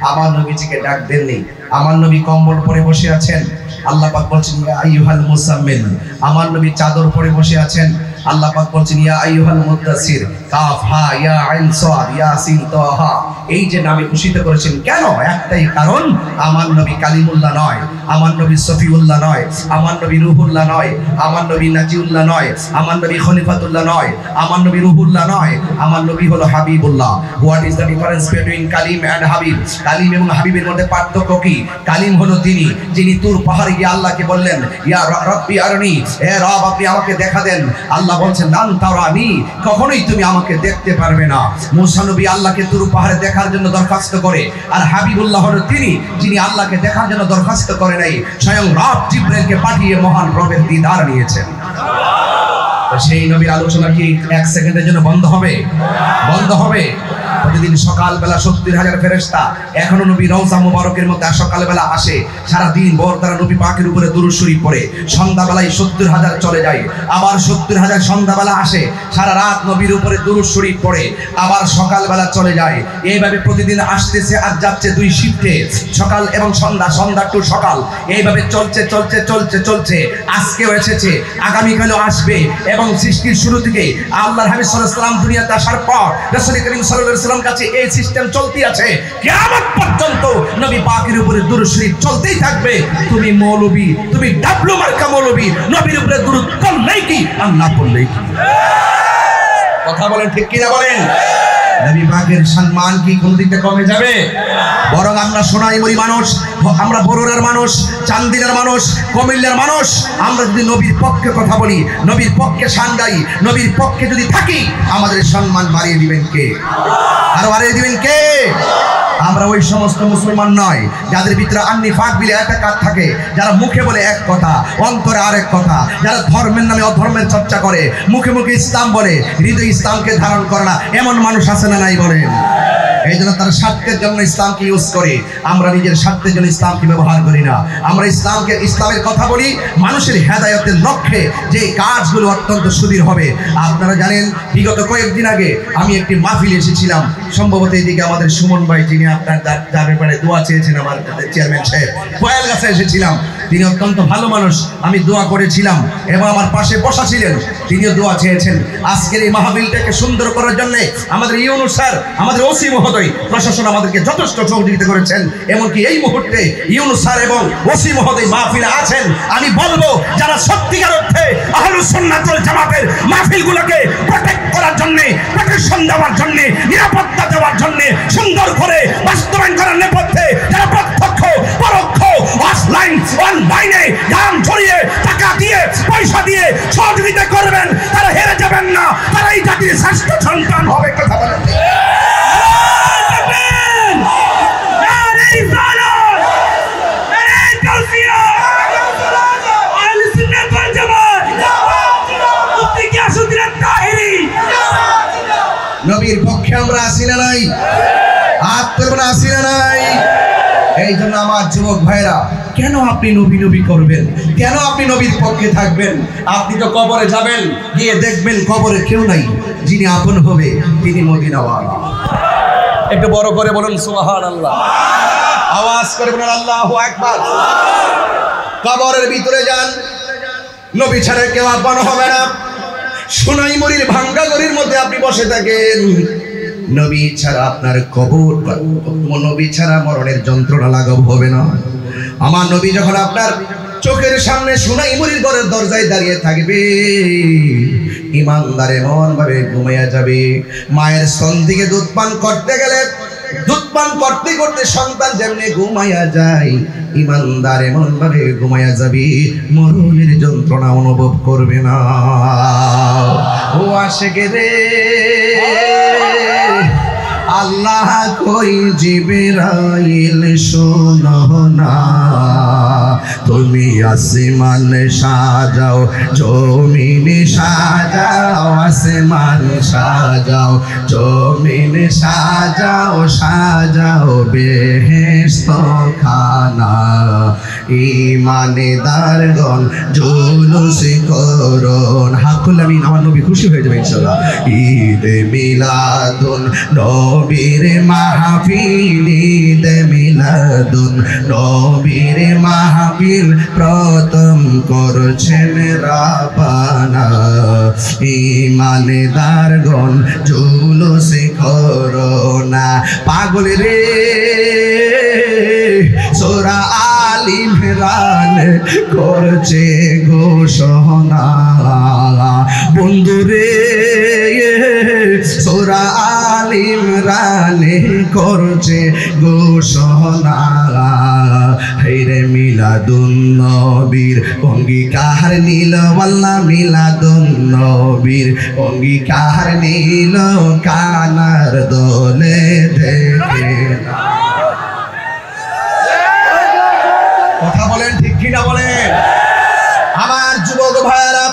আমার নবীজিকে ডাক দেননি। আমার নবী কম্বল পরে বসে আছেন, আল্লাহ পাক বলছেন ইয়া আইয়ুহাল মুসাম্মিল। আমার নবী চাদর পরে বসে আছেন, আল্লাহ পাক বলছেন ইয়া আইয়ুহাল মুদ্দাসির। কাফ হা ইয়া আইন সাদ ইয়াসিন তাহা। এই যে নামে ভূষিত করেছেন কেন? একটাই কারণ, আমার নবী কালিমুল্লাহ নয়, আমার নবী সফিউল্লাহ নয়, আমার নবী রুহুল্লাহ নয়, আমার নবী নাজিউল্লাহ নয়, আমার নবী খলিফাতুল্লাহ নয়, আমার নবী রুহুল্লাহ নয়, আমার নবী হলো হাবিবুল্লাহ। What is the difference between Kalim and Habib? কালিম এবং হাবিবের মধ্যে পার্থক্য কি? কালিম হলো তিনি যিনি তুর পাহাড়ে গিয়ে আল্লাহকে বললেন ইয়া রাব্বি আরনি, হে রব আপনি আমাকে দেখা দেন। আল্লাহ বলছেন লান তারানি, কখনোই তুমি আমাকে দেখতে পারবে না। মুসা নবী আল্লাহকে তুর পাহাড়ে দেখার জন্য দরখাস্ত করে, আর হাবিবুল্লাহ হলো তিনি যিনি আল্লাহকে দেখার জন্য দরখাস্ত করে নাই, স্বয়ং রব জিবরাইলকে পাঠিয়ে মহান রবের দিদার নিয়েছেন। সেই নবীর আলোচনা কি এক সেকেন্ডের জন্য বন্ধ হবে? বন্ধ হবে? প্রতিদিন সকালবেলা 70,000 ফেরেশতা এখনো নবী রওজা মুবারকের মধ্যে সকালবেলা আসে, সারা দিন ভর তারা নবী পাকের উপরে দুরূদ শরীফ পড়ে। সন্ধ্যাবেলায় 70,000 চলে যায়, আবার 70,000 সন্ধ্যাবেলা আসে, সারা রাত নবীর উপরে দুরূদ শরীফ পড়ে, আবার সকালবেলা চলে যায়। এইভাবে প্রতিদিন আসতেছে আর যাচ্ছে 2 শিফটে, সকাল এবং সন্ধ্যা, সন্ধ্যা টু সকাল। এইভাবে চলছে চলছে চলছে চলছে। আজকেও এসেছে, আগামীকালও আসবে। এবং সৃষ্টির শুরু থেকে আল্লাহর হাবিব সাল্লাল্লাহু আলাইহি ওয়াসাল্লাম দুনিয়াতে আসার পর রাসূল করিম সাল্লাল্লাহু আলাইহি ওয়াসাল্লাম কাছে এই সিস্টেম চলতেই আছে। কিয়ামত পর্যন্ত নবী পাকের উপরে দুরূদ শরীফ চলতেই থাকবে। তুমি মৌলবী, তুমি ডাবলু মার্কা মৌলবী, নবীর উপরে দুরূদ পড়লেই কি আর না পড়লেই কি? কথা বলেন ঠিক কিনা বলেন? নবী পাকের সম্মান কি কোন দিকে কমে যাবে? বরং আমরা সোনাইমুড়ি মানুষ, আমরা বরুড়ার মানুষ, চান্দিনার মানুষ, কুমিল্লার মানুষ, আমরা যদি নবীর পক্ষে কথা বলি, নবীর পক্ষে শান গাই, নবীর পক্ষে যদি থাকি, আমাদের সম্মান বাড়িয়ে দিবেন কে? আরো বাড়িয়ে দিবেন কে? আমরা ওই সমস্ত মুসলমান নয় যাদের ভিতরে আন্নিফাক বিলে এতাকাদ থাকে, যারা মুখে বলে এক কথা অন্তরে আরেক কথা, যারা ধর্মের নামে অধর্মের চর্চা করে, মুখে মুখে ইসলাম বলে হৃদয় ইসলামকে ধারণ করে না। এমন মানুষ আছে না নাই বলেন? এই জন্য তারা স্বার্থের জন্য ইসলামকে ইউজ করে, আমরা নিজের স্বার্থের জন্য ইসলামকে ব্যবহার করি না। আমরা ইসলামের কথা বলি মানুষের হেদায়েতের লক্ষ্যে, যে কাজগুলো অত্যন্ত সুদীর হবে। আপনারা জানেন বিগত কয়েকদিন আগে আমি একটি মাহফিলে এসেছিলাম, সম্ভবত এইদিকে আমাদের সুমন ভাই, যিনি আপনার যার ব্যাপারে দোয়া চেয়েছেন, আমার চেয়ারম্যান সাহেব, কোয়েল গাছে এসেছিলাম। তিনি অত্যন্ত ভালো মানুষ, আমি দোয়া করেছিলাম এবং আমার পাশে বসা ছিলেন, তিনিও দোয়া চেয়েছেন। আজকের এই মাহফিলটাকে সুন্দর করার জন্য আমাদের ইউনুস স্যার, আমাদের ওসি মহোদয়, প্রশাসন আমাদেরকে যথেষ্ট সহযোগিতা করেছেন। এমনকি এই মুহূর্তে ইউনুস স্যার এবং ওসি মহোদয় মাহফিলে আছেন। আমি বলবো যারা সত্যিকার অর্থে আহলুস সুন্নাত ওয়াল জামাতের মাহফিলগুলোকে প্রোটেক্ট করার জন্য, প্রোটেকশন দেওয়ার জন্য, নিরাপত্তা দেওয়ার জন্য, সুন্দর করে বাস্তবায়ন করার নেপথ্যে যারা প্রত্যক্ষ পরোক্ষ অফলাইন অনলাইনে দাম ছড়িয়ে টাকা দিয়ে পয়সা দিয়ে সহযোগিতা করবেন, তারা হেরে যাবেন না, তারা এই জাতির শ্রেষ্ঠ সন্তান হবে। কথা বলেন এই জন্য আমার যুবক ভাইরা, কেন আপনি নবী নবী করবেন? কেন আপনি নবীর পক্ষে থাকবেন? আপনি তো কবরে যাবেন, গিয়ে দেখবেন কবরে কেউ নাই, যিনি আপন হবে তিনি মদিনাওয়ালা। একটু বড় করে বলুন সুবহানাল্লাহ, আওয়াজ করে বলুন আল্লাহু আকবার। কবরের ভিতরে যান, নবী ছাড়া কেউ আপন হবে না। সোনাইমুড়ির ভাঙ্গা গড়ির মধ্যে আপনি বসে থাকেন, নবী ছাড়া আপনার কবর, নবী ছাড়া মরণের যন্ত্রণা লাঘব হবে না। আমার নবী যখন আপনার চোখের সামনে সোনাইমুড়ির ঘরের দরজায় দাঁড়িয়ে থাকবে, ইমানদার এমন ভাবে ঘুমাইয়া যাবে। মায়ের স্তন থেকে দুধ পান করতে গেলে, দুধ পান করতে করতে সন্তান যেমনি ঘুমাইয়া যায়, ইমানদার এমন ভাবে ঘুমাইয়া যাবে, মরণের যন্ত্রণা অনুভব করবে না। ও আশিক রে, আল্লাহ কই জিবরাইল শোনো না, তুমি আসমান সাজাও, জমিন সাজাও, আসমান সাজাও, জমিন সাজাও, সাজাও বেহেশত খানা। ঈমানদারগণ জুলুস করুন, হাকুল আমিন। আমার নবী খুশি হয়ে যাবে ইনশাআল্লাহ। ঈদ মিলাদুন নবীর মাহফিল, ঈদ মিলাদুন নবীর মাহফিল প্রথম করছেন রাব্বানা। ঈমানদারগণ জুলুস করোনা। পাগল রে, সূরা আল ইমরান করছে ঘোষণা, বন্ধু রে সূরা আল ইমরান করছে ঘোষণা। হেরে মিলাদুন নবীর অঙ্গীকার নিল, ওয়াল্লাহ মিলাদুন নবীর অঙ্গীকার নিল, কানার দোলে দেখে। কথা বলেন ঠিক কিনা বলেন? আমার যুবক ভাইয়েরা,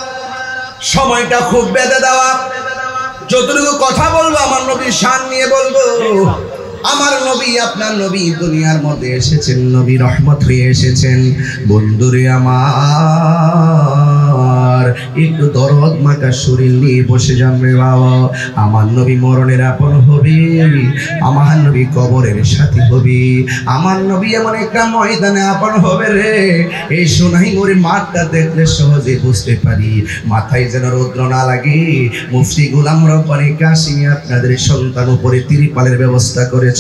সময়টা খুব বেঁধে দেওয়া, যতটুকু কথা বলবো আমার নবীর শান নিয়ে বলবো। আমার নবী, আপনার নবী দুনিয়ার মধ্যে এসেছেন, নবী রহমত হয়ে এসেছেন। বন্ধুরে আমার, একটু দরদ মাখা শরীর নিয়ে বসে যান রে বাবা। আমার নবী মরণের আপন হবে, আমার নবী কবরের সাথী হবে, আমার নবী এমন একটা ময়দানে আপন হবে রে। এই সোনাইমুড়ি মাঠটা দেখলে সহজে বুঝতে পারি, মাথায় যেন রৌদ্র না লাগে। মুফতি গোলাম রব্বানী কাশিমি আপনাদের সন্তান উপরে তিরপালের ব্যবস্থা করেছে,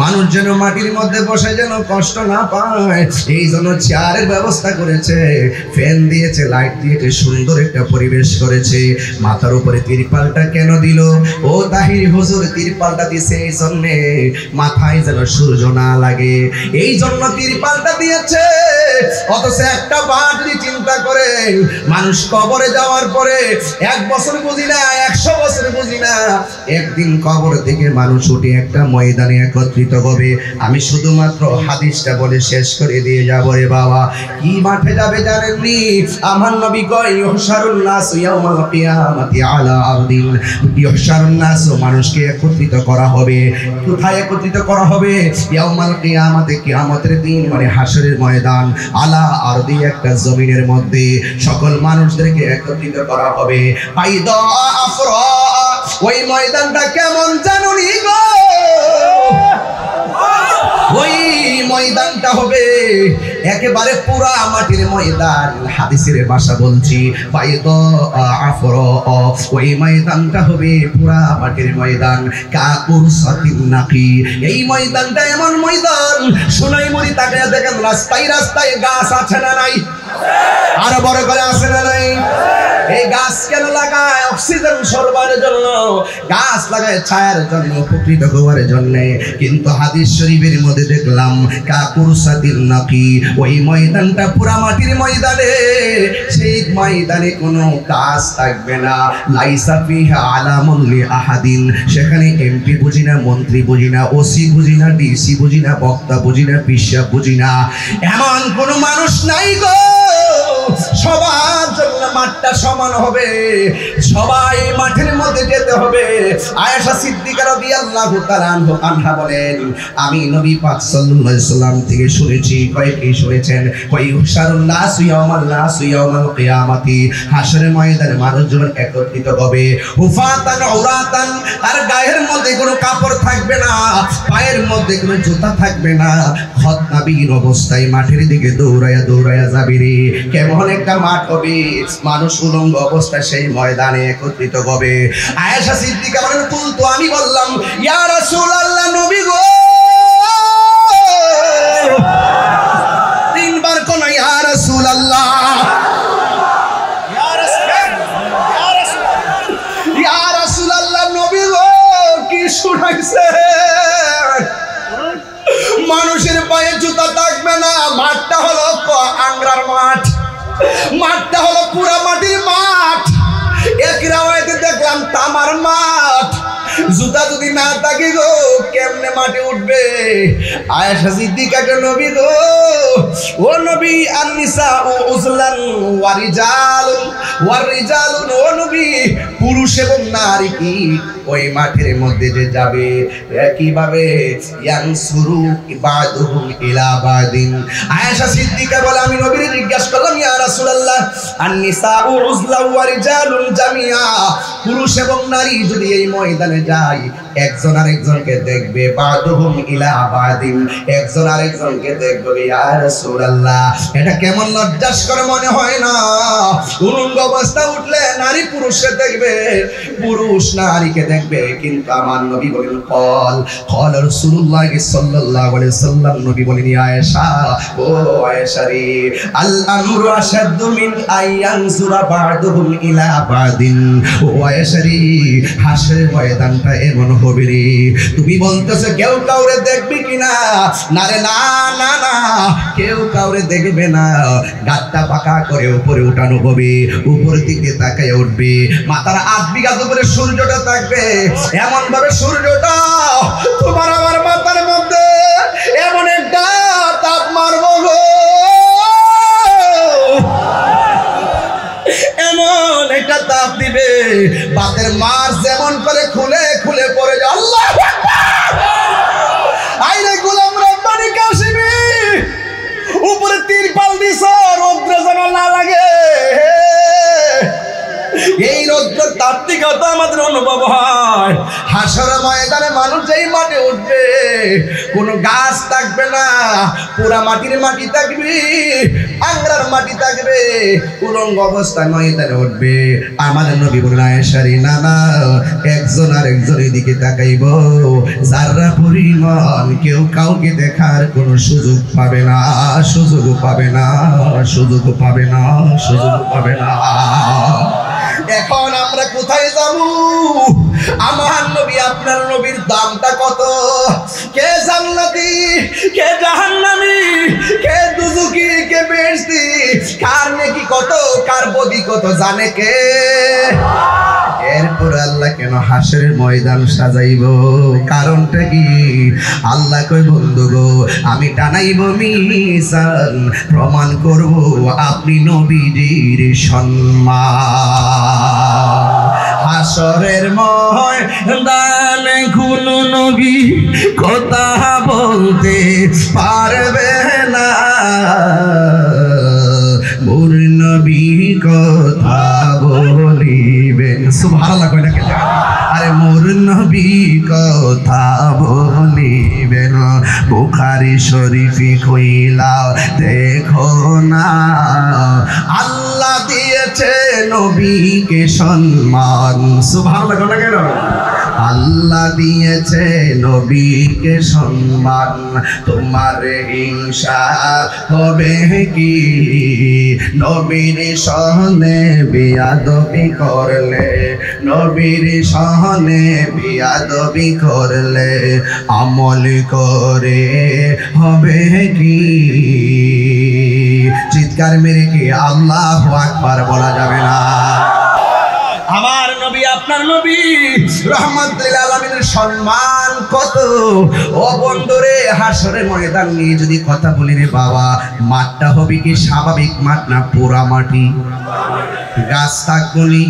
মানুষ যেন মাটির মধ্যে বসে যেন কষ্ট না পায়, এই জন্য চেয়ারের ব্যবস্থা করেছে, ফ্যান দিয়েছে, লাইট দিয়েছে, সুন্দর একটা পরিবেশ করেছে। মাথার উপরে তিরপালটা কেন দিল? ও তাহির হুজুর তিরপালটা দিয়েছে এই জন্যে মাথায় যেন সূর্য না লাগে, এই জন্য তিরপালটা দিয়েছে। অথচ একটা বার যদি চিন্তা করে, মানুষ কবরে যাওয়ার পরে 1 বছর বুঝি না, 100 বছর বুঝি না, একদিন কবর থেকে মানুষ উঠে একটা ময়দানে একত্রিত হবে। আমি শুধুমাত্র হাদিসটা বলে শেষ করে দিয়ে যাবো রে বাবা। কি মাঠে যাবে জানেননি? আমার নবী কয় ইহশারুন নাস ইয়াউমাল কিয়ামাতি আলা আরদিন, ইহশারুন নাস, মানুষকে একত্রিত করা হবে। কোথায় একত্রিত করা হবে? ইয়াউমাল কিয়ামাতে, কিয়ামতের দিন, মানে হাসরের ময়দান। আলা আরদি, একটা জমিনের মধ্যে সকল মানুষদেরকে একত্রিত করা হবে। আইদা আফরা, ওই ময়দানটা কেমন জানুনি গো? ওই ময়দানটা হবে একেবারে পুরা মাটির ময়দান। হাদিসের ভাষা বলছি, ফাইদা আফরা, ওই ময়দানটা হবে পুরা মাটির ময়দান। কাকুরসাতিন নাকি, এই ময়দানটা এমন ময়দান, সোনাইমুড়ি তাকিয়ে দেখেন রাস্তায় রাস্তায় গাছ আছে না নাই? আরো বড় করে আছে না নাই? এই গাছ কেন লাগায়? অক্সিজেন সরবরাহের জন্য গাছ লাগায়, ছায়ার জন্য, উপকৃত হওয়ার জন্য। কিন্তু হাদিস শরীফের মধ্যে দেখলাম কাকুরসাতিন নাকি, ওই ময়দানটা পুরা মাটির ময়দানে, সেই ময়দানে কোনো গাছ থাকবে না। লাইসা ফিহা আলামুন লি আহাদিন, সেখানে এমপি বুঝি না, মন্ত্রী বুঝি না, ওসি বুঝি না, ডিসি বুঝি না, বক্তা বুঝি না, পিসা বুঝি না, এমন কোনো মানুষ নাই গো। সবার জন্য মাঠটা সমান হবে, সবাই মাঠের মধ্যে যেতে হবে। আয়েশা সিদ্দিকা রাদিয়াল্লাহু তাআলা আনহা বলেন, আমি নবী পাক সাল্লাল্লাহু আলাইহি সাল্লাম থেকে শুনেছি। কয় কি শুনেছেন? কয় ইহশারুন নাসু ইয়াউমাল কিয়ামাতি, হাশরের ময়দানে মানুষ যখন একত্রিত হবে, হুফাতান উরাতান, আর গায়ের মধ্যে কোনো কাপড় থাকবে না, পায়ের মধ্যে কোনো জুতা থাকবে না, খতনাবিহীন অবস্থায় মাঠের দিকে দৌড়ায়া দৌড়ায়া যাবে রে। কেমন একটা মাঠ হবে, মানুষ উলঙ্গ অবস্থায় সেই ময়দানে একত্রিত হবে। আয়েশা সিদ্দিকা বলেন, কুলতু, আমি বললাম, ইয়া রাসূলুল্লাহ, নবী গো। তিনবার কোন ইয়া রাসূলুল্লাহ, ইয়া রাসূলুল্লাহ, নবী গো, কি শুনাইছে? মানুষের পায়ে জুতা থাকবে না, মাঠটা হলো আংরার মাঠ, মাঠটা হলো পুরা মাটির মাঠ। এক রাওয়ায়াতে দেখলাম তামার মাঠ। জুতা যদি না থাকে গো, কেমনে মাঠে উঠবে? আয়েশা সিদ্দিকাকে, নবী গো, ও নবী, আন-নিসা উজলান ওয়া রিজালুন, ও নবী, পুরুষ এবং নারী কি ওই মাঠের মধ্যে যে যাবে কিভাবে? ইয়ানসুরু ইবাদুহুম ইলা বাদিন। আয়েশা সিদ্দিকা বলে, আমি নবীকে জিজ্ঞাসা করলাম, ইয়া রাসূলুল্লাহ, আন-নিসা উজলা ওয়া রিজালুন জামিয়া, পুরুষ এবং নারী যদি এই ময়দানে যায়, একজন আরেকজনকে দেখবে, বাদুহুম ইলা বাদিন, একজন আরেকজনকে দেখবে। ইয়া রাসূলুল্লাহ, এটা কেমন লজ্জাস্কর মনে হয় না? উলঙ্গ অবস্থা উঠলে নারী পুরুষকে দেখবে, পুরুষ নারীকে দেখবে। কিন্তু আমার নবী বলেন, কল রাসূলুল্লাহ সাল্লাল্লাহু আলাইহি ওয়াসাল্লাম, নবী বলেন, আয়েশা, ও আয়েশা রে, আল আমরু আশাদ্দু মিন আয়ানজুরা বাদুহুম ইলা বাদিন। ও আয়েশা রে, হাসরের ময়দানটা এমন হবে রে, তুমি বলতেছো কেউ কাউরে দেখবে কিনা? না রে, না না না, কেউ কাউরে দেখবে না। গাতটা পাকা করে উপরে উঠানো হবে, উপর দিকে তাকায় উঠবে, মাথার 8 বিঘা উপরে সূর্যটা থাকবে, এমন ভাবে সূর্যটা তোমার আমার মাথার মধ্যে এমন একটা তাপ মারবো গো, এমন একটা তাপ দিবে, বাতের মাছ যেমন করে খুলে খুলে পড়ে যায়। আল্লাহু আকবার! আইরে গোলাম রব্বানি কাশিমি, উপরে তিরপাল দিছ, রৌদ্র যেন না লাগে। এই রৌদ্র তাপ থেকে তো আমাদের অনুভব হয়। হাসর ময়দানে মানুষ যেই মাঠে উঠবে, কোনো গাছ থাকবে না, পুরা মাটির মাটি থাকবে, আংরার মাটি থাকবে, উলঙ্গ অবস্থায় ময়দানে উঠবে। আমাদের নবী বলেন, আয়েশা রে, না না, একজন আর একজনের দিকে তাকাইব, যারা পরিমাণ কেউ কাউকে দেখার কোনো সুযোগ পাবে না, সুযোগ পাবে না, সুযোগ পাবে না, সুযোগ পাবে না। এখন আমরা কোথায় যাব? আমার নবী, আপনার নবীর দামটা কত? কে জান্নাতি, কে জাহান্নামী, কে দুজুকি, কে বেহেশতি, কার নেকি কত, কার বদি কত, জানে কে? এরপর আল্লাহ কেন হাসরের ময়দান সাজাইব? কারণটা কি? আল্লাহ কই, বন্ধু গো, আমি টানাইব মিজান, প্রমাণ করব আপনি নবীজির সম্মান। হাসরের ময়দানে কোন নবী কথা বলতে পারবে না, মোর নবী কথা বলিবেন। সুবহানাল্লাহ কই না কে? আরে মোর নবী কথা বলিবেন। বুখারী শরীফে কইলা দেখো না, আল্লাহ দিয়েছে নবীকে সম্মান। সুবহানাল্লাহ কই না কেন? আল্লাহ দিয়েছে নবীকে সম্মান, তোমার হিংসা হবে কি? নবীর সহনে বিয়াদবি করলে, নবীর সহনে বিয়াদবি করলে, আমল করে হবে কি? চিৎকার মেরে কি আল্লাহু আকবার বলা যাবে না? আমার নবী, আপনার নবী রহমাতুল লিল আলামিনের সম্মান কত। ও বন্ধুরে, হাসরের ময়দান নিয়ে যদি কথা বলি রে বাবা, মাঠটা হবে কি স্বাভাবিক মাঠ না পোড়া মাটি? গাছ থাকবো নি,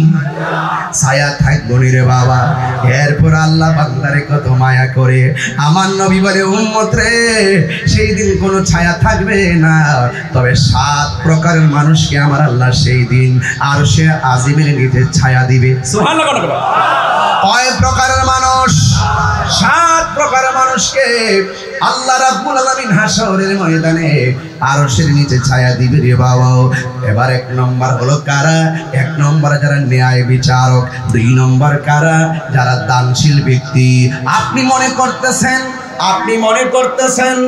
ছায়া থাকবো নি রে বাবা। এরপর আল্লাহ বান্দারে কত মায়া করে। আমার নবী বলে, উম্মত রে, সেই দিন কোনো ছায়া থাকবে না, তবে 7 প্রকারের মানুষকে আমার আল্লাহ সেই দিন আরশে আজিমের নিচে ছায়া দিবে। সুবহানাল্লাহ। কয় প্রকারের মানুষ? 7 প্রকারের মানুষকে আল্লাহ রাব্বুল আলামিন হাসরের ময়দানে আরশের নিচে ছায়া দিবে রে বাবা। এবার 1 নম্বর হলো কারা? 1 নম্বর যারা ন্যায় বিচারক। 2 নম্বর কারা? যারা দানশীল ব্যক্তি। আপনি মনে করতেছেন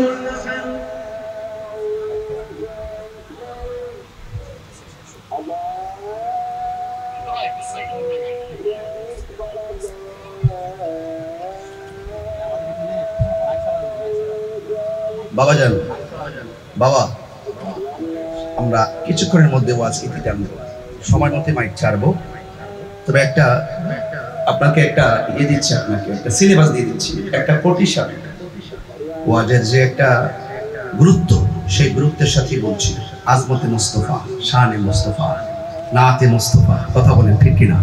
বাবা যান, বাবা আমরা কিছুক্ষণের মধ্যে ওয়াজ ইতি টানবো, সময় মতো মাইক ছাড়বো। তবে আপনাকে একটা দিচ্ছি, আপনাকে একটা সিলেবাস দিয়ে দিচ্ছি, একটা প্রতিষ্ঠান ওয়াজের যে একটা গুরুত্ব, সেই গুরুত্বের সাথে বলছি। আজমতে মুস্তফা, শানে মুস্তফা, নাতে মুস্তফা। কথা বলেন ঠিক কিনা?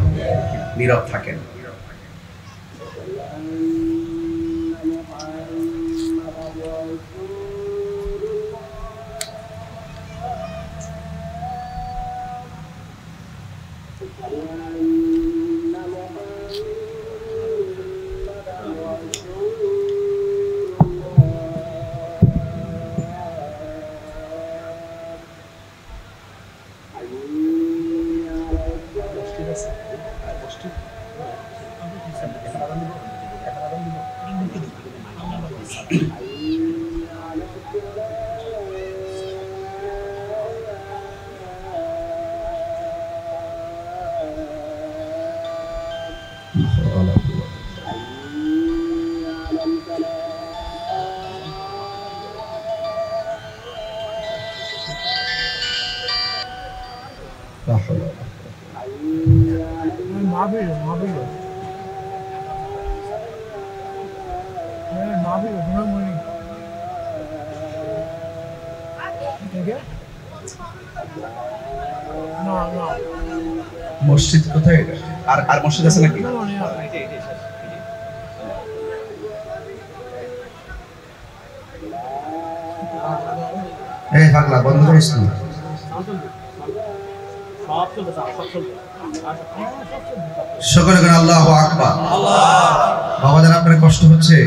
নীরব থাকেন। মসজিদ কোথায়? আর মসজিদ আছে নাকি? এই পাগলা বন্ধ করিস না। সকলে বলেন আল্লাহু আকবার। বাবাদের আপনার কষ্ট হচ্ছে?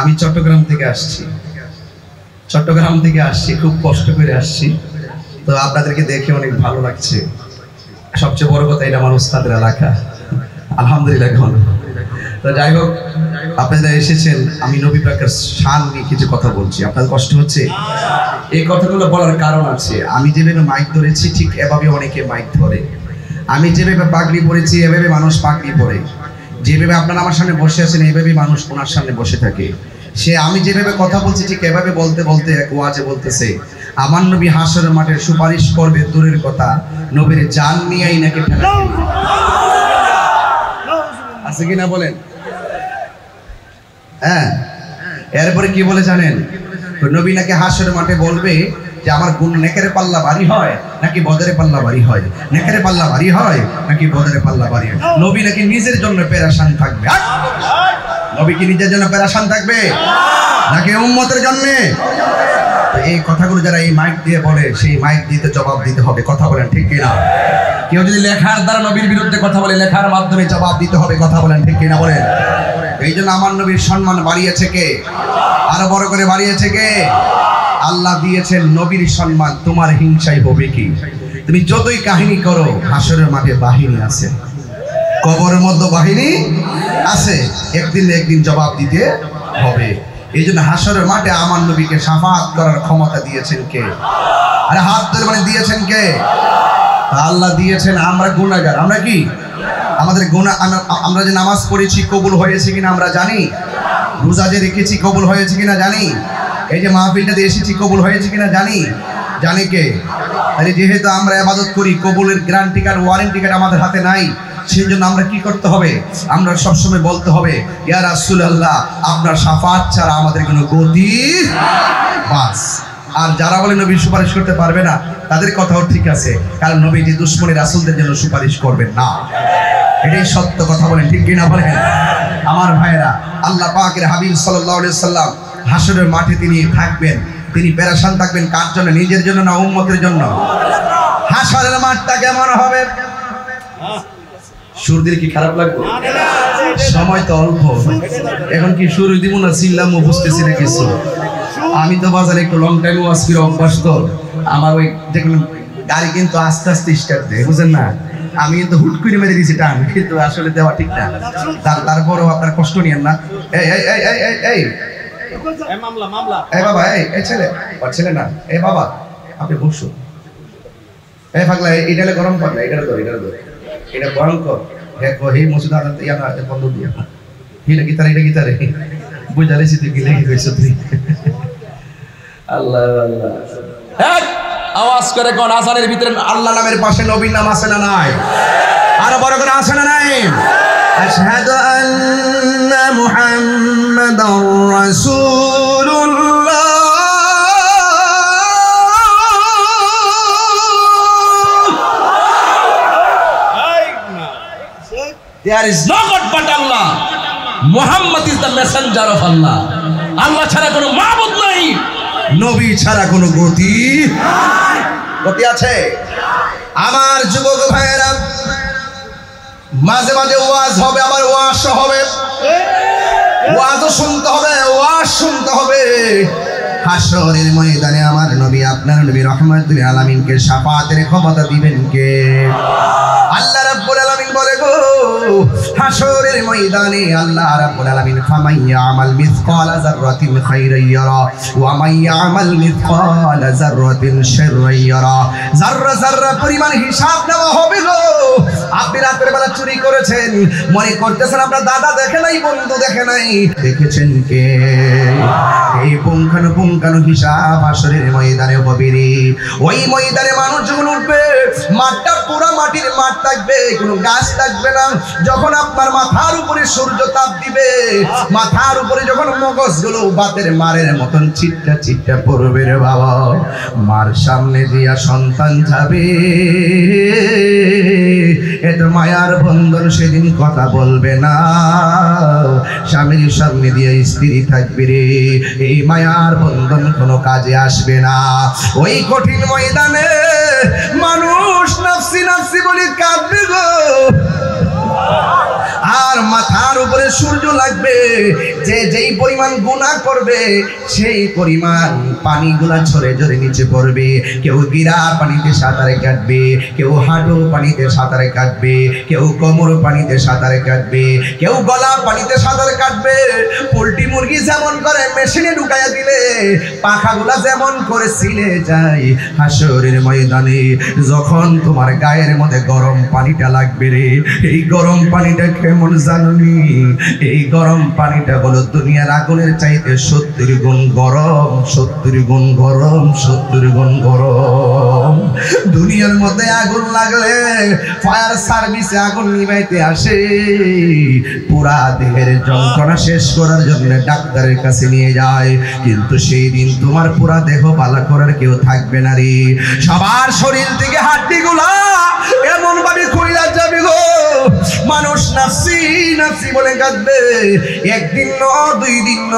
আমি চট্টগ্রাম থেকে আসছি, খুব কষ্ট করে আসছি। তো আপনাদেরকে দেখে অনেক ভালো লাগছে। সবচেয়ে বড় কথা, এটা আমার ওস্তাদের এলাকা, আলহামদুলিল্লাহ। তো যাই হোক, আপনারা এসেছেন, আমি নবী পাকের শান নিয়ে কিছু কথা বলছি। আপনাদের কষ্ট হচ্ছে? এই কথাগুলো বলার কারণ আছে। আমি যেভাবে মাইক ধরেছি, ঠিক এভাবে অনেকে মাইক ধরে। আমি যেভাবে পাগড়ি পরেছি, এভাবে মানুষ পাগড়ি পরে। যেভাবে আপনারা আমার সামনে বসে আছেন, এইভাবে মানুষ ওনার সামনে বসে থাকে। আমি যেভাবে কথা বলছি, ঠিক এভাবে বলতে বলতে এক ওয়াজে বলতেছে, আমার নবী হাসরের মাঠে সুপারিশ করবে, দূরের কথা, নবীর জান নিয়েই নাকি ফেলা আছে কিনা বলেন? হ্যাঁ, এরপরে কি বলে জানেন? নবী নাকি হাসরের মাঠে বলবে যে আমার গুণ নেকের পাল্লা ভারী হয় নাকি বদরের পাল্লা ভারী হয়, নেকের পাল্লা ভারী হয় নাকি বদরের পাল্লা ভারী হয়। নবী নাকি নিজের জন্য পেরেশান থাকবে। নবী কি নিজের জন্য পেরেশান থাকবে নাকি উম্মতের জন্য? এই কথাগুলো যারা এই মাইক দিয়ে বলে, সেই মাইক দিতে জবাব দিতে হবে। কথা বলেন ঠিক কিনা? কেউ যদি লেখার দ্বারা নবীর বিরুদ্ধে কথা বলে, লেখার মাধ্যমে জবাব দিতে হবে। কথা বলেন ঠিক কিনা বলেন? এই জন্য আমার নবীর সম্মান বাড়িয়েছে কে? আরো বড় করে বাড়িয়েছে কে? আল্লাহ দিয়েছেন নবীর সম্মান। তোমার হিংসাই হবে কি? তুমি যতই কাহিনী করো, হাসরের মাঠে বাহিনী আছে, কবরের মধ্যে বাহিনী আছে, একদিন না একদিন জবাব দিতে হবে। এই জন্য হাসরের মাঠে আমার নবীকে শাফাআত করার ক্ষমতা দিয়েছেন কে? আরে হাত ধরে মানে দিয়েছেন কে? আল্লাহ দিয়েছেন। আমরা গুনাহগার। আমরা কি? আমাদের গুনাহ, আমরা যে নামাজ পড়েছি কবুল হয়েছে কিনা আমরা জানি। রোজা যে রেখেছি কবুল হয়েছে কিনা জানি। এই যে মাহফিলটাতে এসেছি কবুল হয়েছে কিনা জানি কে? তাহলে যেহেতু আমরা ইবাদত করি, কবুলের গ্যারান্টি কার্ড, ওয়ারেন্টি কার্ড আমাদের হাতে নাই। সেই জন্য আমরা কি করতে হবে? আমরা সবসময় বলতে হবে, ইয়া রাসূলুল্লাহ, আপনার শাফাত ছাড়া আমাদের কোনো গতি বাস। আর যারা বলে নবী সুপারিশ করতে পারবে না, তাদের কথাও ঠিক আছে, কারণ নবীজি দুশমনী রাসূলদের জন্য সুপারিশ করবেন না। এটাই সত্য কথা, বলেন ঠিক কিনা বলেন? আমার ভাইয়েরা, আল্লাহ পাকের হাবিব সাল্লাল্লাহু আলাইহি সাল্লাম হাসরের মাঠে তিনি থাকবেন, তিনি পেরেশান থাকবেন কার জন্য? নিজের জন্য না উম্মতের জন্য? হাসরের মাঠটা কেমন হবে? সুর দিলে কি খারাপ লাগবে? সময় তো অল্প, এখন কি সুর দিব না চিল্লামও বুঝতেছি না কিছু। আমি তো বাজারে একটু লং টাইম ওয়াজ করে অভ্যাস, তো আমার ওই দেখুন গাড়ি কিন্তু আস্তে আস্তে স্টার্ট দেয়, বুঝেন না? আমি কিন্তু হুট করে মেরে দিয়েছি টান, কিন্তু আসলে দেওয়া ঠিক না। তারপরেও আপনার কষ্ট নিয়েন না। এই এই এই এই এই এই বাবা, এই ছেলে, ছেলে না, এই বাবা আপনি বসুন। এই পাগলা, এটা গরম পাগলা, এটা ধর, এটা ভয়ঙ্কর। হে মসজিদ বন্ধ দিয়া এটা গীতারে বুঝালেছি তুই কি লেগে গেছো তুই। আল্লাহ আল্লাহ, আওয়াজ করে কোন আজানের ভিতরে আল্লাহ নামের পাশে নবীর নাম আছে না নাই? আরো বড় করে আছে না নাই? আশহাদু আন্না মুহাম্মাদার রাসূলুল্লাহ। There is no God but Allah. Muhammad is the messenger of Allah. আল্লাহ ছাড়া কোনো মাবুদ নাই, নবী ছাড়া কোনো গতি আছে? আমার যুবক ভাইয়েরা, মাঝে মাঝে ওয়াজ হবে, আবার ওয়াজ হবে, ওয়াজও শুনতে হবে, ওয়াজ শুনতে হবে। হাসরের ময়দানে আমার নবী, আপনার নবী রহমাতুল আলামিনকে শাফাতের ক্ষমতা দিবেন কে? আল্লাহ রাব্বুল আলামিন বলে গো, হাসরের ময়দানে আল্লাহ রাব্বুল আলামিন ফামাইয়া আমাল মিসকালা যাররাতিন খাইরান ইয়ারা ওয়া মাইয়া আমাল মিসকালা যাররাতিন শাররান ইয়ারা। যাররা যাররা পরিমাণ হিসাব নেওয়া হবে গো। আপনি রাতের বেলা চুরি করেছেন, মনে করতেছেন আপনার দাদা দেখে নাই, বন্ধু দেখে নাই, দেখেছেন কে? এই পুঙ্খানু হিসাব হাসরের ময়দানে হবে রে। ওই ময়দানে মানুষ যখন উঠবে, মাঠটা পুরা মাটির মাঠ থাকবে, কোনো গাছ থাকবে না। যখন আপনার মাথার উপরে সূর্য তাপ দিবে, মাথার উপরে যখন মগজগুলো বাতের মারের মতন ছিটটা ছিটটা পড়বে রে বাবা, মার সামনে দিয়া সন্তান যাবে, এত মায়ার বন্ধন সেদিন কথা বলবে না। স্বামীর সামনে দিয়ে স্ত্রী থাকবে রে, এই মায়ার বন্ধন কোনো কাজে আসবে না। ওই কঠিন ময়দানে মানুষ নাফসি নাফসি বলে কাঁদবে গো। আর মাথার উপরে সূর্য লাগবে, যে যেই পরিমাণ গুনাহ করবে সেই পরিমাণ পানিগুলা ঝরে ঝরে নিচে পড়বে। কেউ গিরা পানিতে সাঁতারে কাটবে, কেউ হাঁটু পানিতে সাঁতারে কাটবে, কেউ কোমর পানিতে সাঁতারে কাটবে, কেউ গলা পানিতে সাঁতারে কাটবে। পোল্ট্রি মুরগি যেমন করে মেশিনে ঢুকাইয়া দিলে পাখাগুলা যেমন করে ছিলে যায়, হাসরের ময়দানে যখন তোমার গায়ের মধ্যে গরম পানিটা লাগবে রে, এই গরম পানিটা কেমন জানি? এই গরম পানিটা হলো দুনিয়ার আগুনের চাইতে 70 গুণ গরম, 70 গুণ গরম, 70 গুণ গরম। দুনিয়ার মধ্যে আগুন লাগলে ফায়ার সার্ভিসে আগুন নিভাইতে আসে, পুরা দেহের যন্ত্রণা শেষ করার জন্য ডাক্তারের কাছে নিয়ে যায়, কিন্তু সেই দিন তোমার পুরা দেহ ভালো করার কেউ থাকবে না রে। সবার শরীর থেকে হাড্ডিগুলা এমন ভাবে খুইলা যাবে গো, মানুষ নাফসি নাফসি বলে কাঁদবে। একদিন ন, 2 দিন ন,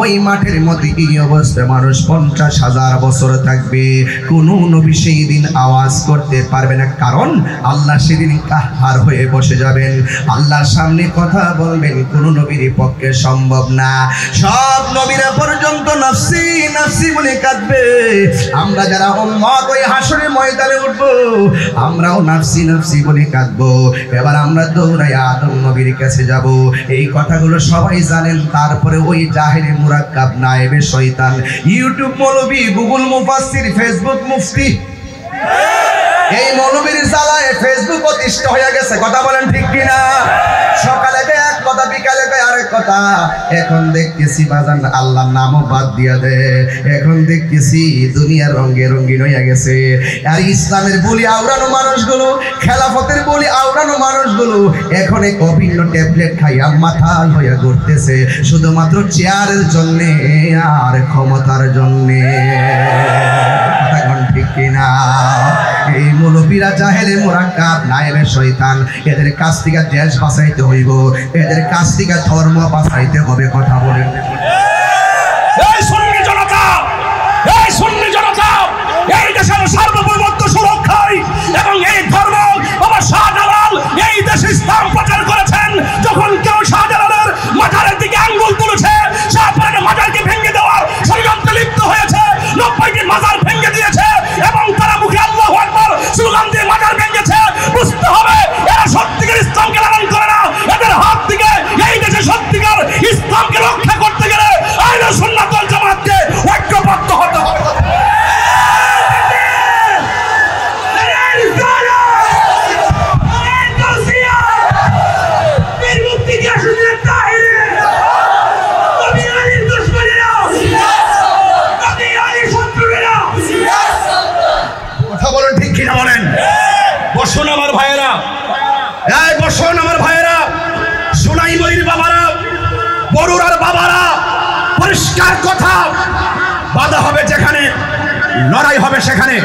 ওই মাঠের মধ্যে এই অবস্থায় মানুষ 50,000 বছর থাকবে। কোন নবী সেই দিন আওয়াজ করতে পারবে না, কারণ আল্লাহ সেদিন কাহার হয়ে বসে যাবেন, আল্লাহর সামনে কথা বলবেন, কোন নবীর পক্ষে সম্ভব না। সব নবীরা পর্যন্ত নাফসি নাফসি বলে কাঁদবে। আমরা যারা উম্মত ওই হাসরের ময়দানে উঠবো, আমরাও নাফসি নাফসি বলে কাঁদবো। এবার আমরা দৌড়াই আদম নবীর কাছে যাব। এই কথাগুলো সবাই জানেন, তারপরে ওই জাহেরে মুরাক্কাব নায়েবে শয়তান, ইউটিউব মৌলবী, গুগল মুফাসসির, ফেসবুক মুফতি, এই মৌলবীর জ্বালায় ফেসবুক অতিষ্ঠ হয়ে গেছে, কথা বলেন ঠিক কিনা? সকালে এক কথা, বিকালে আরেক কথা। এখন দেখতেছি বাজান আল্লাহর নামও বাদ দিয়া দে, এখন দেখতেছি দুনিয়ার রঙে রঙিন হয়ে গেছে। আর ইসলামের বলি আওড়ানো মানুষগুলো, খেলাফতের বলি আওড়ানো মানুষগুলো এখন এক অভিন্ন ট্যাবলেট খাইয়া মাথাল হইয়া ঘুরতেছে, শুধুমাত্র চেয়ারের জন্যে আর ক্ষমতার জন্যে। ঠিক কিনা? এই মুলবিরা জাহেলে মুরাক্কাব, নায়েবে শয়তান। এদের কাছ থেকে দেশ বাঁচাইতে হইব, এদের কাছ থেকে ধর্ম বাঁচাইতে হবে, কথা বলেন। এই সুন্নি জনতা, এই সুন্নি জনতা এই দেশের সার্বভৌমত্ব সুরক্ষায় এবং এই ধর্ম আমার শাহজালাল এই দেশে ইসলাম প্রচার করেছেন। যখন কেউ শাহজালালের মাজারের দিকে আঙ্গুল তুলেছে, শাহজালালের মাজারকে ভেঙে দেওয়ার ষড়যন্ত্রে লিপ্ত হয়েছে, 90টি মাজার ভেঙে দিয়েছে এবং তারা মুখে আল্লাহু আকবার স্লোগান দিয়ে মাজার ভেঙেছে। বুঝতে হবে এরা সত্যিকার ইসলামকে লালন করে না। এদের হাত থেকে এই দেশে সত্যিকার ইসলামকে রক্ষা করতে গেলে আহলে সুন্নাত ওয়াল জামাতকে ঐক্যবদ্ধ হতে হবে। বসুন আমার ভাইয়েরা, এই বসুন আমার ভাইয়েরা, সোনাইমুড়ির বাবারা, বরুড়ার বাবারা, পরিষ্কার কথা, বাধা হবে যেখানে, লড়াই হবে সেখানে।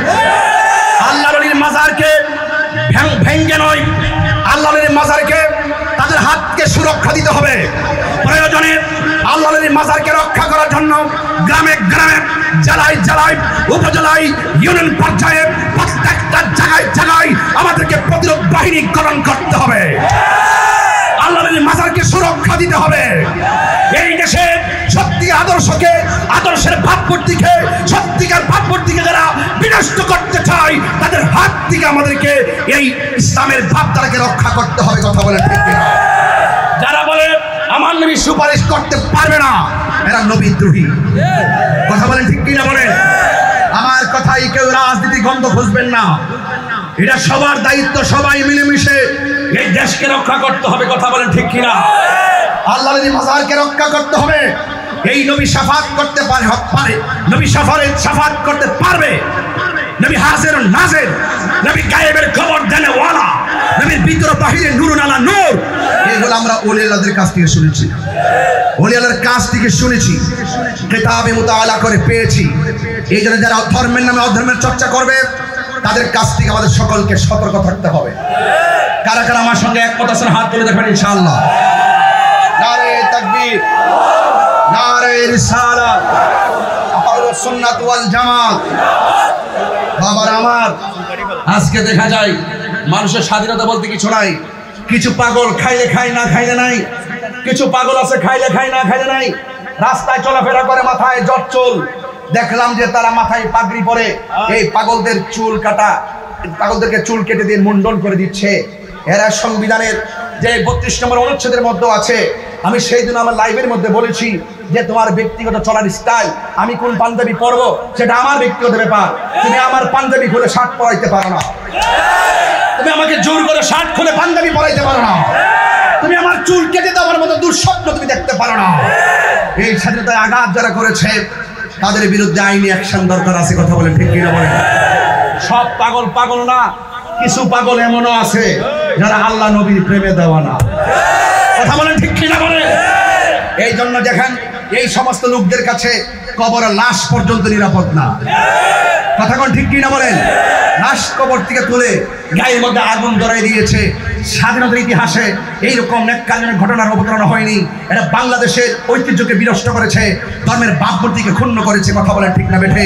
আল্লাহর ওলির মাজারকে ভেঙ্গে নয়, আল্লাহর ওলির মাজারকে তাদের হাতকে সুরক্ষা দিতে হবে। প্রয়োজনে আল্লাহর ওলির মাজারকে রক্ষা করার জন্য গ্রামে গ্রামে, জেলায় জেলায়, উপজেলায়, ইউনিয়ন পর্যায়ে প্রত্যেকটা জায়গায় জায়গায় আমাদেরকে প্রতিরোধ বাহিনী গঠন করতে হবে। আল্লাহর মাজারকে সুরক্ষা দিতে হবে। এই দেশে সত্যি আদর্শকে, আদর্শের ভাবমূর্তিকে, সত্যিকার ভাবমূর্তিকে যারা বিনষ্ট করতে চায় তাদের হাত থেকে আমাদেরকে এই ইসলামের ভাবধারাকে রক্ষা করতে হবে, কথা বলে ঠিক কিনা? যারা বলে আমার নবী সুপারিশ করতে পারবে না, এরা নবীদ্রোহী, কথা বলেন ঠিক কিনা? বলেন আমার কথাই কেউ রাজনীতি গন্ধ খুঁজবেন না। এটা সবার দায়িত্ব, সবাই মিলেমিশে এই দেশকে রক্ষা করতে হবে, কথা বলেন ঠিক কিনা? আল্লাহর মাজারকে রক্ষা করতে হবে। এই নবী শাফাত করতে পারে, নবী শাফাত করতে পারবে। নবী হাজির নাজির, নবী গায়েবের খবর দেনে ওয়ালা, নবীর ভিতর বাহিরে নূরুন আলা নূর। এগুলো আমরা ওলি আল্লাহদের কাছ থেকে শুনেছি, ওলি আল্লাহর কাছ থেকে শুনেছি, কিতাবে মুতাআলা করে পেয়েছি। এই জন্য যারা ধর্মের নামে অধর্মের চর্চা করবে তাদের কাছ থেকে আমাদের সকলকে সতর্ক থাকতে হবে। কারা কারা আমার সঙ্গে একমত আছেন হাত তুলে দেখবেন ইনশাআল্লাহ। নারে তাকবীর, নারে রিসালাত, আহলুস সুন্নাত ওয়াল জামাত। বাবার আমার, আজকে দেখা যায় মানুষের স্বাধীনতা বলতে কিছু নাই। কিছু পাগল খাইলে খাই, না খাইলে নাই। কিছু পাগল আছে খাইলে খাই, না খাইলে নাই। রাস্তায় চলাফেরা করে, মাথায় জট চুল। দেখলাম যে তারা মাথায় পাগড়ি পরে, এই পাগলদের চুল কাটা, পাগলদেরকে চুল কেটে দিয়ে মুন্ডন করে দিচ্ছে। এরা সংবিধানের যে 32 নম্বর অনুচ্ছেদের মধ্যে আছে। আমি সেই দিন আমার লাইভের মধ্যে বলেছি যে তোমার ব্যক্তিগত চলার স্টাইল, আমি কোন পাঞ্জাবি পরবো সেটা আমার ব্যক্তিগত ব্যাপার। তুমি আমার পাঞ্জাবি খুলে শার্ট পরাইতে পারো না, তুমি আমাকে জোর করে শার্ট খুলে পাঞ্জাবি পরাইতে পারো না, তুমি আমার চুল কেটে দেওয়ার মতো দুঃস্বপ্ন তুমি দেখতে পারো না। এই স্বাধীনতায় আঘাত যারা করেছে তাদের বিরুদ্ধে আইনি অ্যাকশন দরকার আছে, কথা বলেন ঠিক কিনা? বলেন সব পাগল পাগল না, কিছু পাগল এমনও আছে যারা আল্লাহ নবীর প্রেমে দেওয়া না, কথা বলেন ঠিক কিনা? বলেন এই জন্য দেখেন এই সমস্ত লোকদের কাছে কবরের লাশ পর্যন্ত নিরাপদ না, কথা কোন ঠিক কিনা? বলেন লাশ কবর থেকে তুলে গায়ের মধ্যে আগুন ধরাই দিয়েছে। স্বাধীনতার ইতিহাসে এইরকম নেককালীন ঘটনার অবতারণা হয়নি। এটা বাংলাদেশের ঐতিহ্যকে বিনষ্ট করেছে, ধর্মের ভাবমূর্তিকে ক্ষুণ্ণ করেছে, কথা বলেন ঠিক না বেঠে?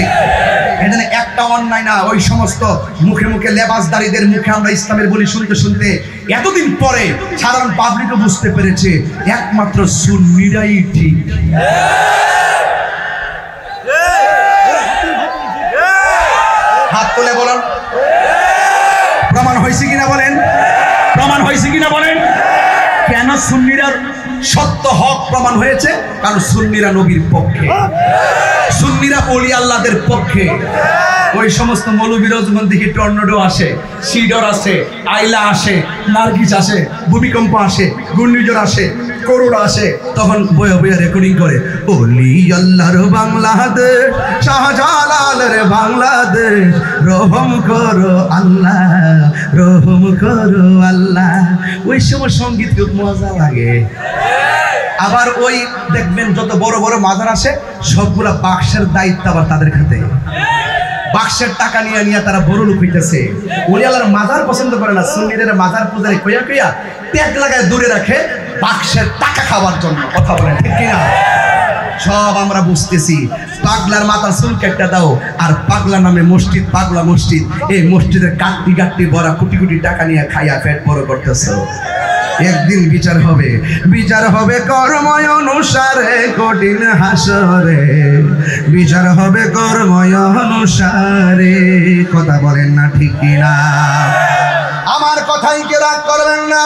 এখানে একটা অন্যায় না, ওই সমস্ত মুখে মুখে লেবাসদারীদের মুখে আমরা ইসলামের বলি শুনতে শুনতে এতদিন পরে সাধারণ পাবলিকও বুঝতে পেরেছে একমাত্র সুন্নিরাই ঠিক। হাত তুলে বলুন প্রমাণ হয়েছে কিনা? বলেন প্রমাণ হয়েছে কিনা? বলেন কেন সুন্নিরা সত্য হক প্রমাণ হয়েছে? কারণ সুন্নিরা নবীর পক্ষে। সুন্নিরা ওলি আল্লাহদের পক্ষে। ওই সমস্ত মৌলবীরা যখন দেখি টর্নেডো আসে, সিডর আসে, আইলা আসে, নার্গিস আসে, ভূমিকম্প আসে, ঘূর্ণিঝড় আসে, করোনা আসে, তখন বয়ে বয়ে রেকর্ডিং করে, ওলি আল্লাহর বাংলাদেশ, শাহজালালের বাংলাদেশ, রহম করো আল্লাহ, রহম করো আল্লাহ। ওই সময় সঙ্গীত খুব মজা লাগে। আবার ওই দেখবেন যত বড় বড় মাজার আসে, সবগুলা বাক্সের দায়িত্ব আবার তাদের খাতে। বাক্সের টাকা নিয়ে নিয়ে তারা বড় লোক হইতেছে। ওলি আল্লাহর মাজার পছন্দ করে না, সুন্নিদের মাজার পূজারে কইয়া কইয়া ট্যাগ লাগায় দূরে রাখে বাক্সের টাকা খাওয়ার জন্য। কথা বলেন ঠিক কিনা? সব আমরা বুঝতেছি। পাগলার মাথা চুল কেটে দাও, আর পাগলা নামে মসজিদ, পাগলা মসজিদ, এই মসজিদের কাটটি কাটটি ভরা কোটি কোটি টাকা নিয়ে খাইয়া পেট বড় করতেছ। একদিন বিচার হবে, বিচার হবে কর্ময় অনুসারে, কঠিন হাসরে বিচার হবে কর্ময় অনুসারে। কথা বলেন না ঠিক কিনা? আমার কথাই কে রাগ করবেন না।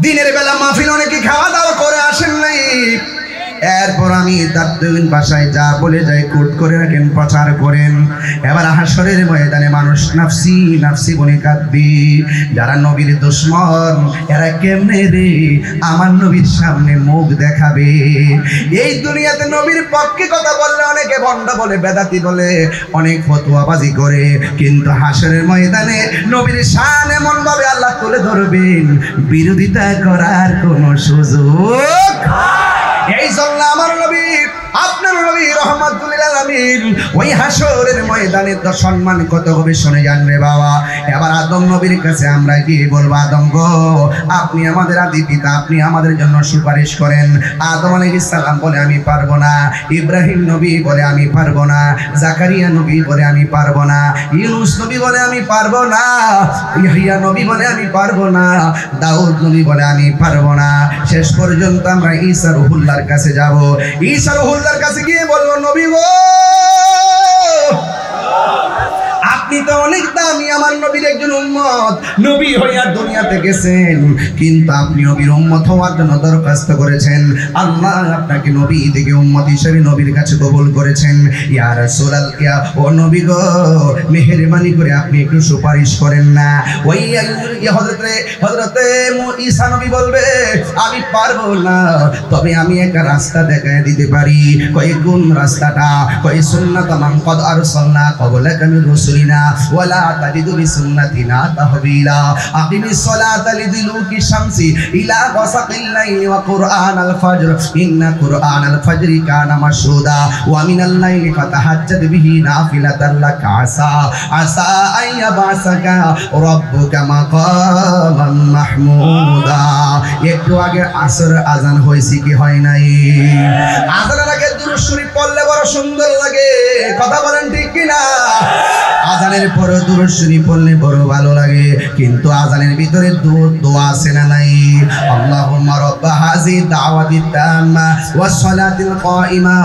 দিনের বেলা মাহফিল অনেকে খাওয়া দাওয়া করে আসেন নাই, এরপর আমি দাপ্তবিন ভাষায় যা বলে যাই কোট করে রাখেন, প্রচার করেন। এবার হাসরের ময়দানে মানুষ নাফসি নাফসি বলে কাঁদবে। যারা নবীর দুশমন এরা কেমনে রে আমার নবীর সামনে মুখ দেখাবে? এই দুনিয়াতে নবীর পক্ষে কথা বললে অনেকে ভণ্ড বলে, বেদাতি বলে, অনেক ফতোয়াবাজি করে, কিন্তু হাসরের ময়দানে নবীর শান এমন ভাবে আল্লাহ তুলে ধরবেন, বিরোধিতা করার কোনো সুযোগ। এই জন্য আমার নবী, আপনার নবী রহমাতুল লিল আলামিন ওই হাসরের ময়দানে তো সম্মান কত হবে শুনে যান রে বাবা। এবার আদম নবীর কাছে আমরা গিয়ে বলবো, আদম গো, আপনি আমাদের আদি পিতা, আপনি আমাদের জন্য সুপারিশ করেন। আদম আলাইহিস সালাম বলে আমি পারবো না, ইব্রাহিম নবী বলে আমি পারবো না, জাকারিয়া নবী বলে আমি পারবো না, ইউনূস নবী বলে আমি পারবো না, ইয়াহইয়া নবী বলে আমি পারবো না, দাউদ নবী বলে আমি পারবো না। শেষ পর্যন্ত আমরা ঈসা রুহুল্লাহর কাছে যাব। ঈসা রুহুল্লাহর কাছে গিয়ে বলবো, নবী গো, আপনি তো অনেক দামি, আমার নবীর একজন উম্মত, নবী হইয়া দুনিয়াতে গেছেন, কিন্তু আপনি নবীর উম্মত হওয়ার জন্য দরখাস্ত করেছেন। আল্লাহ আপনাকে নবী থেকে উম্মত হিসেবে নবীর কাছে কবুল করেছেন। ইয়া রাসূলুল্লাহ, ইয়া ও নবী গো, মেহেরবানি করে আপনি একটু সুপারিশ করেন না। ওই হযরতে ঈসা নবী বলবে, আমি পারবো না, তবে আমি একটা রাস্তা দেখায় দিতে পারি। কয় কোন রাস্তাটা? কয় সুন্নাত মান কদ আরসালনা ক্বাবলাকা মির রাসূলিনা ওয়ালা তাজিদু বিসুন্নাতিনা তাহবিলা। আকিমিস সালাতা লিদুলুকি শামসি ইলা গাসাকিল লাইলি ওয়া কুরআনাল ফাজর ইন্না কুরআনাল ফাজরি কানা মাশহুদা ওয়া মিনাল লাইলি ফাতাহাজ্জাদ বিহি নাফিলাতাল লাকা আসা আইয়াবাসাকা রাব্বুকা মাকামান মাহমুদা। একটু আগে আসর আজান হয়েছে কি হয় নাই? আজানের আগে দুরূদ শরীফ পড়লে বড় সুন্দর লাগে। কথা বলেন ঠিক কিনা? আজানের পরে দুরূদ শরীফ পড়লে বড় ভালো লাগে, কিন্তু আজানের ভিতরে দোয়া আছে না নাই? আল্লাহুম্মা রাব্বা হাযি দাওয়াতি তাম্মা ওয়াস সালাতিল কাইমা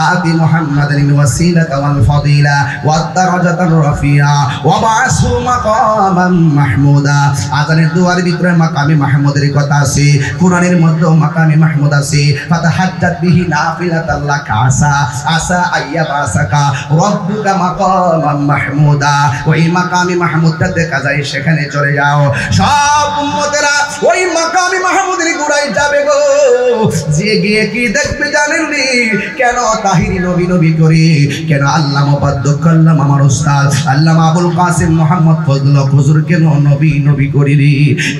আতি মুহাম্মাদানিল ওয়াসিলাতা ওয়াল ফাদিলা ওয়াদ দারাজাতার রাফিয়া ওয়া বা'সহু মাকামান মাহমুদা। আজানের দোয়ার ভিতরে মাকামে মাহমুদের কথা আছে, কোরআনের মধ্যে মাকামে মাহমুদ আছে। ফাতাহাজ্জাত বিহি নাফিলাতাল লাকা আসা আইয়াবাসাকা রাব্বুকা মাকামান মাহমুদা। ওই মাকামে মাহমুদটা দেখা যায়, সেখানে চলে যাও। সব উম্মতেরা ওই মাকামে মাহমুদের গোড়ায় যাবে গো। যে গিয়ে কি দেখবে জানেননি? কেন তাহিরি নবী নবী করে? কেন আল্লামা মুবাদ্দাক কাল্লাম আমার উস্তাদ আল্লামা আবুল কাসিম মুহাম্মদ ফজল হুজুর কেন নবী নবী করিনি?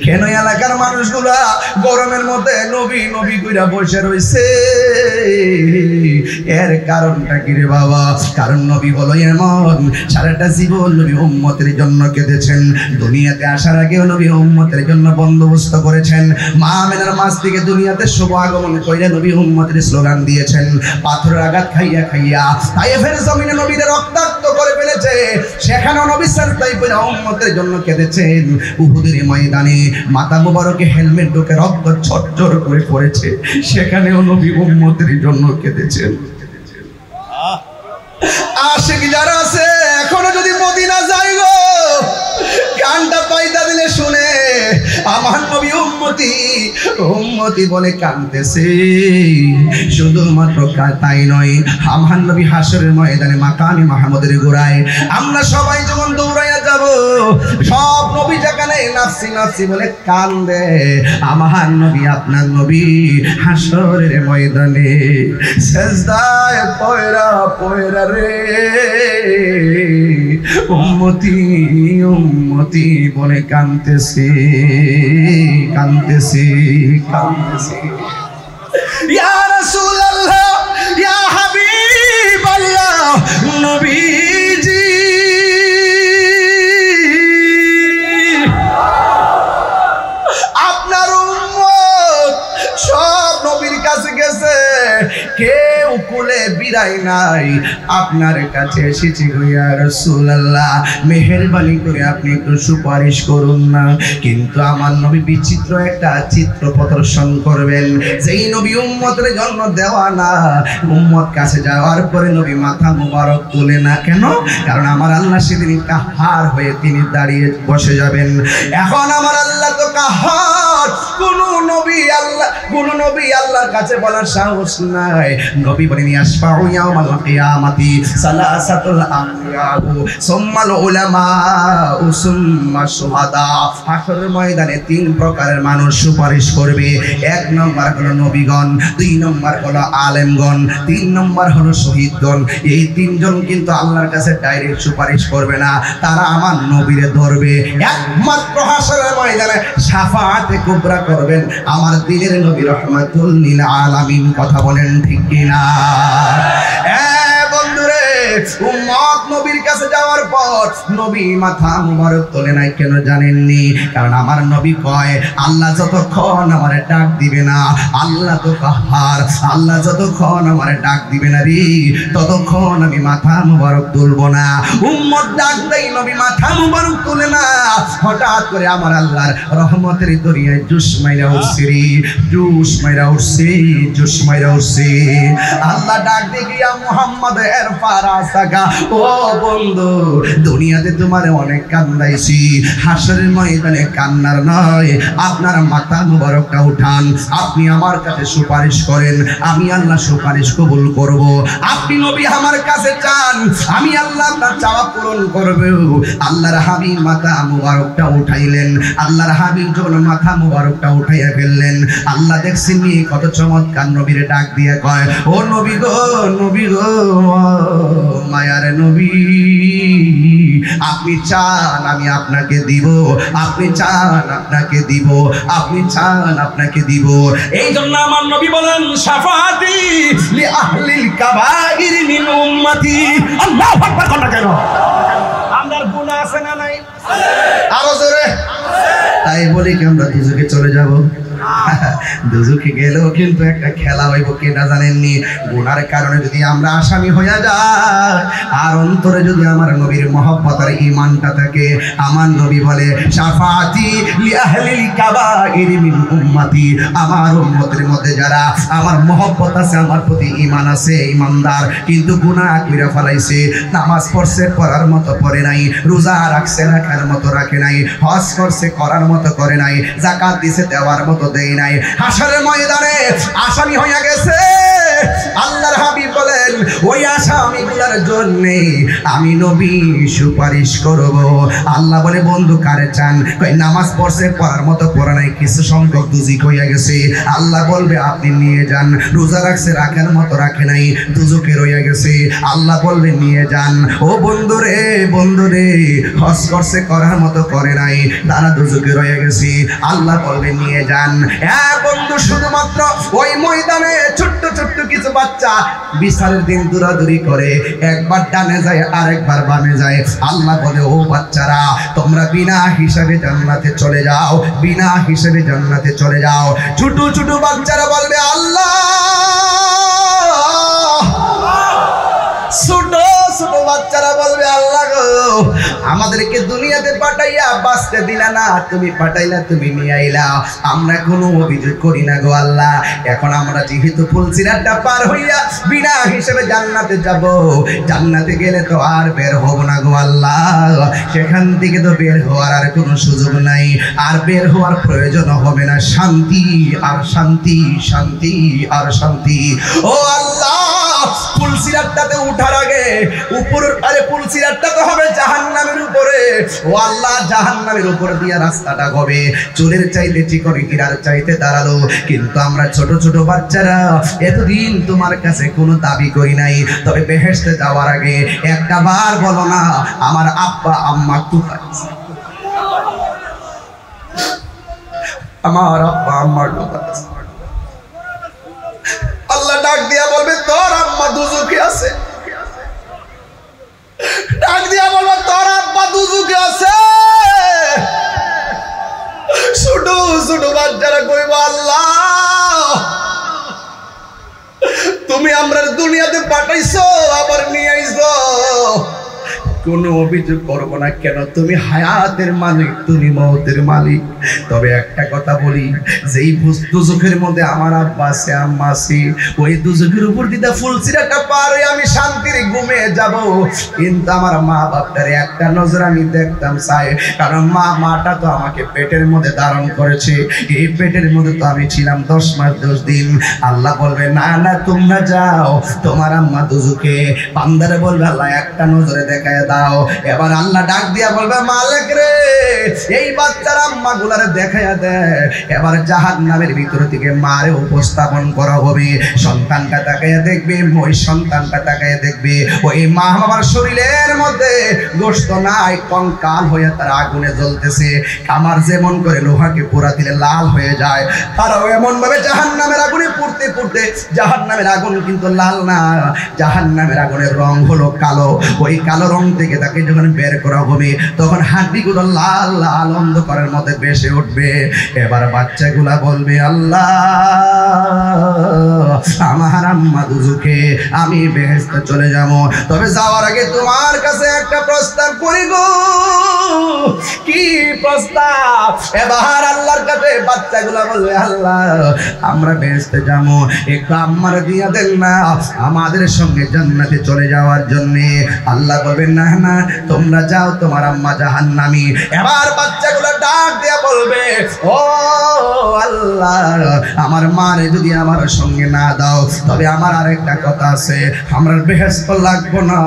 কেন এলাকার মানুষগুলা গরমের মধ্যে নবী নবী কইরা বসে রইছে? এর কারণটা কি রে বাবা? কারণ নবী হলো এমন, সারাটা জীবন নবী উম্মতের জন্য কেঁদেছেন। দুনিয়াতে আসার আগেও নবী উম্মতের জন্য বন্দোবস্ত করেছেন। মা আমেনার মাছ থেকে দুনিয়াতে শুভ আগমন কইরা নবী উম্মতের স্লোগান দিয়েছেন। পাথরের আঘাত খাইয়া খাইয়া তায়েফের জমিনে নবীদের রক্তাক্ত করে ফেলেছে, সেখানেও নবী সাল্লাল্লাহু আলাইহি ওয়াসাল্লাম উম্মতের জন্য কেঁদেছেন। উহুদের ময়দানে মাথা মোবারকে হেলমেট ঢুকে রক্ত ঝরঝর করে পড়েছে, সেখানেও নবী উম্মতের জন্য কেঁদেছেন। আশিক যারা আছে এখনো যদি মদিনা যাই গো, কানটা পাইতা দিলে শুনে আমার নবী উম্মতি উম্মতি বলে কাঁদতেছে। শুধুমাত্র তাই নয়, আমার নবী হাসরের ময়দানে মাকামে মাহমুদের গোড়ায় আমরা সবাই যখন দৌড়াইয়া যাব, সব নবী যেখানে নাফসি নাফসি বলে কান্দে, আমার নবী আপনার নবী হাসরের ময়দানে সেজদায় পয়রা পয়রা রে উম্মতি উম্মতি বলে কাঁদতেছে কাঁদতেছে কাঁদতেছে। ইয়া রাসূলুল্লাহ, ইয়া হাবিবাল্লাহ, নবীজি আপনার উম্মত সব নবীর কাছে গেছে, কেউ কুলে বিদায় নাই, আপনার কাছে এসেছি গো ইয়া রাসূলুল্লাহ, মেহেরবানি করে আপনি একটু সুপারিশ করুন না। কিন্তু আমার নবী বিচিত্র একটা চিত্র প্রদর্শন করবেন, যেই নবী উম্মতের জন্য দেওয়া না, উম্মত কাছে যাওয়ার পরে নবী মাথা মুবারক তুলে না। কেন? কারণ আমার আল্লাহ সেদিন কাহার হয়ে তিনি দাঁড়িয়ে বসে যাবেন। এখন আমার আল্লাহ তো কাহার, কোন নবী আল্লাহর কাছে বলার সাহস নাই। নবী বলেন ইয়াশফাউ ইয়াউমাল কিয়ামাতি সালাসাতুল আমবিয়াউ সুম্মাল উলামাউ সুম্মা শুহাদা। হাসরের ময়দানে তিন প্রকারের মানুষ সুপারিশ করবে। এক নম্বর হলো নবীগণ, দুই নম্বর হলো আলেমগণ, তিন নম্বর হলো শহীদগণ। এই তিনজন কিন্তু আল্লাহর কাছে ডাইরেক্ট সুপারিশ করবে না, তারা আমার নবীরে ধরবে। একমাত্র হাসরের ময়দানে শাফাআতে কুবরা করবেন আমার দিনের নবী রহমাতুল লিল আলামিন। কথা বলেন ঠিক কিনা? বন্ধুরে, উম্মত নবীর কাছে যাওয়ার পর নবী মাথা মুবারক তোলে নাই। কেন জানেননি? কারণ আমার নবী কয় আল্লাহ যতক্ষণ আমারে ডাক দিবে না, আল্লাহ তো কাহার, আল্লাহ যতক্ষণ আমারে ডাক দিবে না রে, ততক্ষণ আমি মাথা মুবারক তুলবো না। উম্মত ডাক দেয়, নবী মাথা মুবারক তুলে না। হঠাৎ করে আমার আল্লাহর রহমতের দরিয়ায় জুস মাইরা উঠছে রে, জুস মাইরা উঠছে, জুস মাইরা উঠছে। আল্লাহ ডাক দিয়ে গিয়া মুহাম্মদ এর ফারাসাকা, ও বন্ধু, দুনিয়াতে তোমারে অনেক কান্দাইছি, হাসরের ময়দানে কান্নার নয়, আপনার মাথা মুবারকটা উঠান, আপনি আমার কাছে সুপারিশ করেন, আমি আল্লাহ সুপারিশ কবুল করব। আপনি নবী আমার কাছে চান, আমি আল্লাহ আপনার চাওয়া পূরণ করব। আল্লাহর হাবিব মাথা মুবারকটা উঠাইলেন। আল্লাহর হাবিব যখন মাথা মুবারকটা উঠাইয়া ফেললেন, আল্লাহ দেখছেন নি কত চমৎকার নবীরে ডাক দিয়ে কয়, ও নবী গো, নবী গো, মায়ার নবী, আপনি চান আমি আপনাকে দিব, আপনি চান আপনাকে দিব, আপনি চান আপনাকে দিব। এই জন্য আমার নবী বলেন শাফাআতি লি আহলিল কাবাইর মিন উম্মতি। আল্লাহু আকবার। কথা কেন? আমার গুনাহ আছে না নাই? আরো জোরে। তাই বলি কি আমরা দুজকে চলে যাব? দুজকে গেলেও কিন্তু একটা খেলা হইব, কেটা জানেননি? গুনার কারণে যদি আমরা আসামি হইয়া যাই, আর অন্তরে যদি আমার নবীর মহব্বত আর ঈমানটা থাকে, আমার নবী বলে শাফাআতি লি আহলিল কাবাইর মিন উম্মতি, আমার উম্মতের মধ্যে যারা আমার মহব্বত আছে, আমার প্রতি ঈমান আছে, ঈমানদার, কিন্তু গুনাহ কইরা ফলাইছে, নামাজ পড়ছে পড়ার মতো পড়ে নাই, রোজা রাখছে রাখার মতো রাখে নাই, হজ করছে করার মতো করে নাই, যাকাত দিছে দেওয়ার মতো দেই নাই, হাসরের ময়দানে আসামি হইয়া গেছে। আল্লাহর হাবিব বলেন ওই আসামিগুলোর জন্য আমি নবী সুপারিশ করব। আল্লাহ বলে বন্ধু কারে চান? কই নামাজ পড়ছে পড়ার মতো পড়া নাই, কিছু সংখ্যক দুজিক হইয়া গেছে। আল্লাহ বলবে আপনি নিয়ে যান। রোজা রাখছে রাখার মতো রাখে নাই, দুজকে রইয়া গেছে। আল্লাহ বলবে নিয়ে যান। ও বন্ধুরে, বন্ধুরে, হজ করছে করার মতো করে নাই, তারা দুজকে রইয়া গেছে। আল্লাহ বলবে নিয়ে যান। বন্ধু, শুধুমাত্র ওই ময়দানে ছোট্ট ছোট্ট কিছু বাচ্চা বিচারের দিন দৌড়াদৌড়ি করে, একবার ডানে যায় আরেকবার বামে যায়। আল্লাহ বলে ও বাচ্চারা, তোমরা বিনা হিসাবে জান্নাতে চলে যাও, বিনা হিসাবে জান্নাতে চলে যাও। ছোট ছোট বাচ্চারা বলবে আল্লাহ, ছোট ছোট বাচ্চারা বলবে আল্লাহ গো, আমাদেরকে দুনিয়াতে পাঠাইয়া বাঁচতে দিলা না, তুমি পাঠাইলা, তুমি নিয়ে আইলা, আমরা কোনো অভিযোগ করি না গো আল্লাহ। এখন আমরা যেহেতু ফুলসিরাতটা পার হইয়া বিনা হিসেবে জান্নাতে যাব, জান্নাতে গেলে তো আর বের হব না গো আল্লাহ, সেখান থেকে তো বের হওয়ার আর কোনো সুযোগ নাই, আর বের হওয়ার প্রয়োজন হবে না, শান্তি আর শান্তি, শান্তি আর শান্তি। ও আল্লাহ, ফুলসিরাতটাতে উঠার আগে উপরের ফুলসিরাতটা তো হবে জাহান্নামের উপরে। ও আল্লাহ, জাহান্নামের উপর দিয়ে রাস্তাটা হবে চুলের চাইতে চিকন হীরার চাইতে দাঁড়ালো। কিন্তু আমরা ছোট ছোট বাচ্চারা এতদিন তোমার কাছে কোনো দাবি করি নাই, তবে বেহেশতে যাওয়ার আগে একটা বার বলো না আমার আব্বা আম্মা কোথায়, আমার আব্বা আম্মার কোথায়। আল্লাহ ডাক দিয়া বলবে তোর আম্মা দুজকে আছে, ডাক দিয়া বলবে তোর আব্বা দুজকে আছে। ছোট ছোট বাচ্চারা কইব আল্লাহ তুমি আমরা দুনিয়াতে পাঠাইছো আবার নিয়ে আইছো, কোনো অভিযোগ করবো না, কেন তুমি হায়াতের মালিক, তুমি মওতের মালিক। তবে একটা কথা বলি, যেই দুজকের মধ্যে আমার আব্বা আছে আম্মা আছে, ওই দুজকের উপর দিদা ফুলসিরাতটা পার হয়ে আমি শান্তির ঘুমে যাব, কিন্তু আমার মা বাপটারে একটা নজর আমি দেখতাম চাই, কারণ মাটা তো আমাকে পেটের মধ্যে ধারণ করেছে, এই পেটের মধ্যে তো আমি ছিলাম 10 মাস 10 দিন। আল্লাহ বলবে না না তোমরা যাও, তোমার আম্মা দুজকে। বান্দারে বলবে আল্লাহ একটা নজরে দেখায় দাও। এবার আল্লাহ ডাক দিয়া বলবে মালিক রে এই বাচ্চার আম্মা গুলারে দেখাইয়া দে। এবার জাহান্নামের ভিতর থেকে মারে উপস্থাপন করা হবে, সন্তানটা তাকাইয়া দেখবে, ওই সন্তানটা তাকাইয়া দেখবে ওই মা বাবার শরীরের মধ্যে গোশত নাই, কঙ্কাল হয়ে তার আগুনে জ্বলতেছে। আমার যেমন করে লোহাকে পোড়া দিলে লাল হয়ে যায়, তারাও এমন ভাবে জাহান্নামের আগুনে পুড়তে পুড়তে, জাহান্নামের আগুন কিন্তু লাল না, জাহান্নামের আগুনের রং হলো কালো। ওই কালো রং থেকে তাকে যখন বের করা হবে তখন হাড্ডিগুলো লাল লাল অন্ধকারের মধ্যে ভেসে উঠবে। এবার বাচ্চাগুলা বলবে আল্লাহ আমার আম্মা দুজকে, আমি বেহেশতে চলে যাব, তবে যাওয়ার আগে তোমার কাছে একটা প্রস্তাব করি গো। কি প্রস্তাব? এবার আল্লাহর কাছে বাচ্চাগুলা বলবে আল্লাহ আমরা বেহেশতে যাব, একটু আম্মার দিয়া দেন না আমাদের সঙ্গে জান্নাতে চলে যাওয়ার জন্য। আল্লাহ বলবেন না না তোমরা যাও, তোমার আম্মা জাহান্নামী। এবার বাচ্চাগুলো ডাক দিয়ে বলবে ও আল্লাহ আমার মারে যদি আমার সঙ্গে না দাও, তবে আমার আরেকটা কথা আছে, আমরা বেহেশত লাগবো না,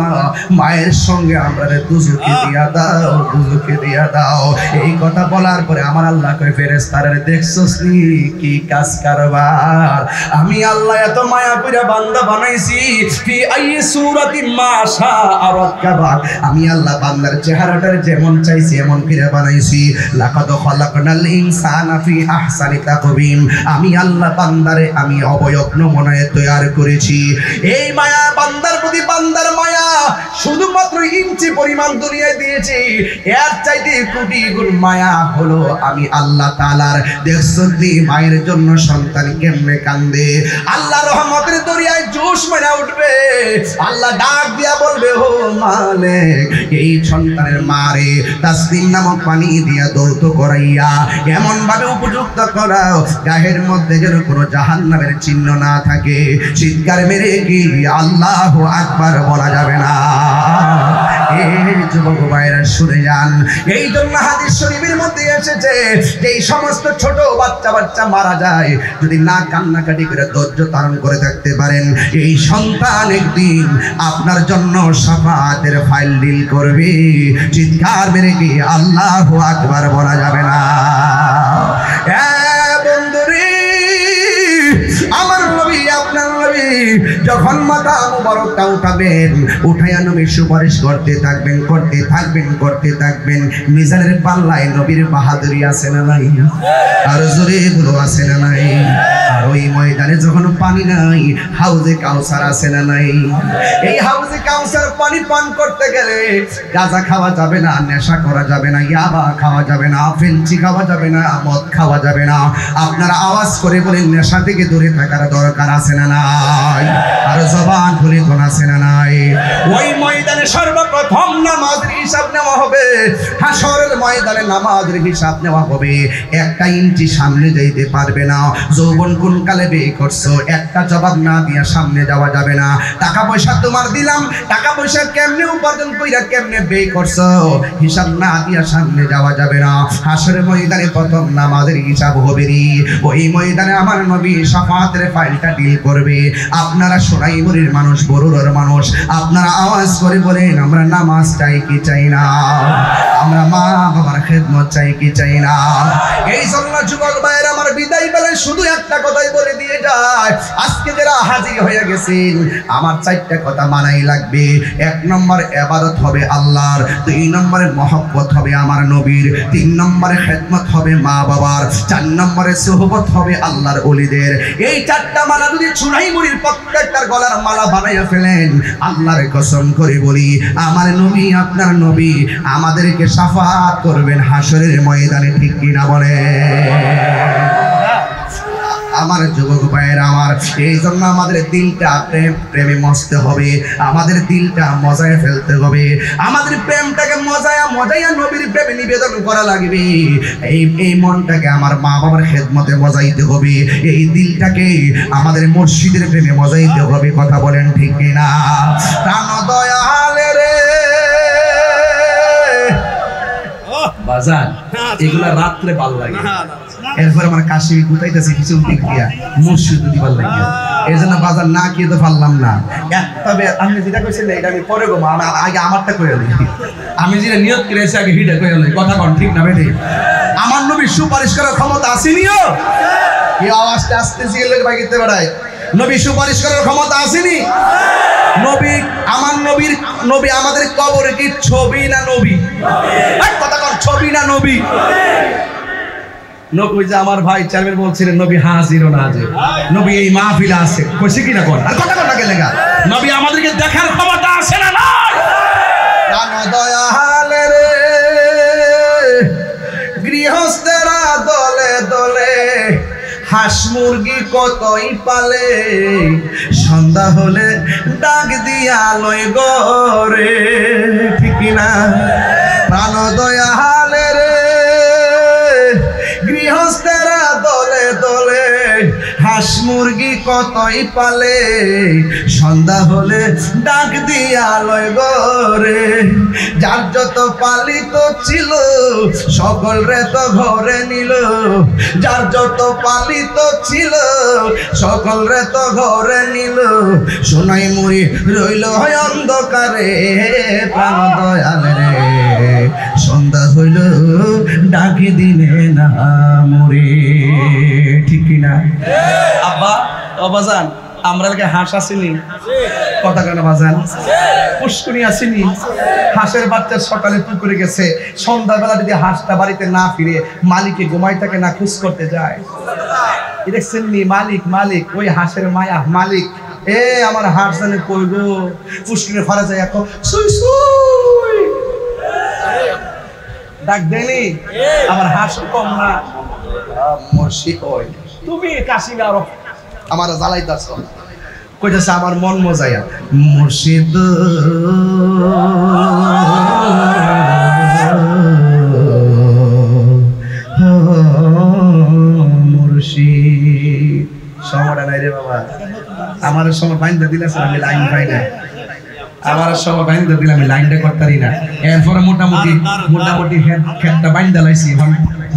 মায়ের সঙ্গে আমরা দুজকে দিয়া দাও, দুজকে দিয়া দাও। এই কথা বলার পরে আমার আল্লাহ কই ফেরেশতারা দেখছস নি কি কাজ কারবার, আমি আল্লাহ এত মায়া কইরা বান্দা বানাইছি, ফি আই সূরাতি মা শাআ রাক্কাবা, আমি আল্লাহ বান্দার চেহারাটার যেমন চাইছি এমন করে বানাইছি। লাকাদ খালাকনাল ইনসানা ফি আহসানি তাকওয়িম, আমি আল্লাহ বান্দারে আমি অবয়ব নমুনায় তৈরি করেছি। এই মায়া বান্দার প্রতি বান্দার মায়া শুধুমাত্র ইঞ্চি পরিমাণ দুনিয়ায় দিয়েছি, এর চাইতে কোটি গুণ মায়া হলো আমি আল্লাহ তাআলার। দেখছনি মায়ের জন্য সন্তান কেমনে কান্দে, আল্লাহ রহমতের দরিয়ায় জোশ মেরা উঠবে। আল্লাহ ডাক দিয়া বলবে ও মালিক এই সন্তানের মারে তাসলিম নামক পানি দিয়া দৌত করাইয়া এমন ভাবে উপযুক্ত করাও গায়ের মধ্যে যেন কোনো জাহান্নামের চিহ্ন না থাকে। চিৎকার মেরে কি আল্লাহু আকবার বলা যাবে না। এই যুবক ভাইরা শুনে যান, এই জন্য হাদিস শরীফের মধ্যে এসেছে যে এই সমস্ত ছোট বাচ্চা মারা যায়, যদি না কান্নাকাটি করে ধৈর্য ধারণ করে থাকতে পারেন, এই সন্তান একদিন আপনার জন্য শাফাতের ফাইল ডিল করবে। চিৎকার মেরে কি আল্লাহু আকবার বলা যাবে না। বন্ধুরে আমার নবী আপনার নবী যখন মাথা মুবারকটা উঠাবেন, উঠাইয়া নবী সুপারিশ করতে থাকবেন করতে থাকবেন করতে থাকবেন। মিজানের পাল্লায় নবীর বাহাদুরি আছে না নাই? আর জোরে গুলো আছে না নাই? আর ওই ময়দানে যখন পানি নাই, হাউজে কাউসার আছে না নাই? এই হাউজে কাউসার পানি পান করতে গেলে গাঁজা খাওয়া যাবে না, নেশা করা যাবে না, ইয়াবা খাওয়া যাবে না, ফেঞ্চি খাওয়া যাবে না, মদ খাওয়া যাবে না। আপনারা আওয়াজ করে বলেন নেশা থেকে দূরে থাকার দরকার আছে না নাই? আর জবান খুলে কোন আছে না নাই? ওই ময়দানে সর্বপ্রথম নামাজের হিসাব নেওয়া হবে, হাসরের ময়দানে নামাজের হিসাব নেওয়া হবে। একটা ইঞ্চি সামনে যাইতে পারবে না। যৌবন কোন কালে ব্যয় করছো, একটা জবাব না দিয়া সামনে যাওয়া যাবে না। টাকা পয়সা তোমার দিলাম, টাকা পয়সা কেমনে উপার্জন কইরা কেমনে ব্যয় করছো, হিসাব না দিয়া সামনে যাওয়া যাবে না। হাসরের ময়দানে প্রথম নামাজের হিসাব হবে রে। ওই ময়দানে আমার নবী শাফাতের ফাইলটা ডিল করবে। আপনারা সোনাইমুড়ির মানুষ, বরুড়ার মানুষ, আপনারা আওয়াজ করে বলেন আমরা নামাজ চাই কি চাই না? আমরা মা বাবার খেদমত চাই কি চাই না? এই জন্য যুবক ভাইয়ের আমার বিদায় বেলায় শুধু একটা কথাই বলে দিয়ে যায়, আজকে যারা হাজির হয়ে গেছেন আমার চারটা কথা মানাই লাগবে। 1 নম্বর ইবাদত হবে আল্লাহর, 2 নম্বরে মহব্বত হবে আমার নবীর, 3 নম্বরে খেদমত হবে মা বাবার, 4 নম্বরে সুহবত হবে আল্লাহর ওলিদের। এই 4টা মালা যদি চুড়াইমুড়ির প্রত্যেকটার গলার মালা বানাইয়া ফেলেন, আল্লাহর কসম করে বলি আমার নবী আপনার নবী আমাদেরকে শাফাত করবেন হাসরের ময়দানে, ঠিক কিনা বলে? আমার যুবক ভাইয়ের আমার, এই জন্য আমাদের দিলটা প্রেমে মজতে হবে, আমাদের দিলটা মজায় ফেলতে হবে, আমাদের প্রেমটাকে মজায়া নবীর প্রেমে নিবেদন করা লাগবে। এই মনটাকে আমার মা বাবার খেদমতে মজাইতে হবে, এই দিলটাকে আমাদের মুর্শিদের প্রেমে মজাইতে হবে। কথা বলেন ঠিক কিনা? প্রাণ দয়ালে রে বাজার, এগুলা রাত্রে ভালো লাগে। এরপর আমার কাশি গুতাইতেছে কিছু দিক দিয়া মুর্শিদ দিবার লাগে, এই জন্য বাজার না খেয়ে তো পারলাম না। তবে আপনি যেটা কইছেন এটা আমি পরে গো, আগে আমারটা কইয়া লই, আমি যেটা নিয়ত করেছি আগে হিটা কইয়া লই। কথা কোন ঠিক না বেটি? আমার নবী সুপারিশ করার ক্ষমতা আসেনিও? কি আওয়াজটা আসতেছি এর লাগে বাগিতে বেড়ায়। নবী সুপারিশ করার ক্ষমতা আসেনি? নবী আমার নবী আমাদের কবরে কি ছবি না নবী? কথা কোন ছবি না নবী? নবী যে আমার ভাই চেয়ারম্যান বলছিলেন নবী হাজির ও নাজির, নবী এই মাহফিলে আছে, কইছে কি না কোন? আর কথা কোন না গেলে গা নবী আমাদেরকে দেখার ক্ষমতা আছে না নাই? প্রাণ দয়াল রে গৃহস্থেরা দলে দলে হাঁস মুরগি কতই পালে, সন্ধ্যা হলে ডাক দিয়া লয় গরে, ঠিক না? প্রাণ দয়াল রে গৃহস্থেরা দলে দলে হাঁস মুরগি কতই পালে, সন্ধ্যা হলে ডাক দিয়া লয় গরে। যার যত পালিত ছিল সকল রে তো ঘরে নিল, যার যত পালিত ছিল সকল রে তো ঘরে নিল, সোনাইমুড়ি রইল অন্ধকারে। প্রাণ দয়াল রে সন্ধ্যা হইল ডাকি দিলে না মরে, ঠিক কিনা? আব্বা ও বাজান, আমরা লাগে হাঁস আসেনি? কথা কেন বাজান? পুষ্কুনি আসেনি? হাঁসের বাচ্চা সকালে পুকুরে গেছে, সন্ধ্যাবেলা যদি হাঁসটা বাড়িতে না ফিরে মালিকে ঘুমাই থাকে না খোঁজ করতে যায়, দেখছেন নি? মালিক ওই হাঁসের মায়া মালিক, এ আমার হাঁস জানে কই গো, পুষ্কুনি ফরা যায় এখন সুই সুই ডাক দেনি, আমার হাঁস কম না। মুর্শিদ ওই তুমি কাশি না আরো আমার জ্বালাইতাছ, কইতাছে আমার মন মজায়া মুর্শিদ মুর্শিদ। সময়টা নাই রে বাবা, আমার সময় বাইন্দা দিলাস আমি লাইন পাই না, আমার সময় বাইন্দা দিলে আমি লাইনটা করতারি না। এরপরে মোটামুটি খেতটা বাইন্দা লাইছি, এখন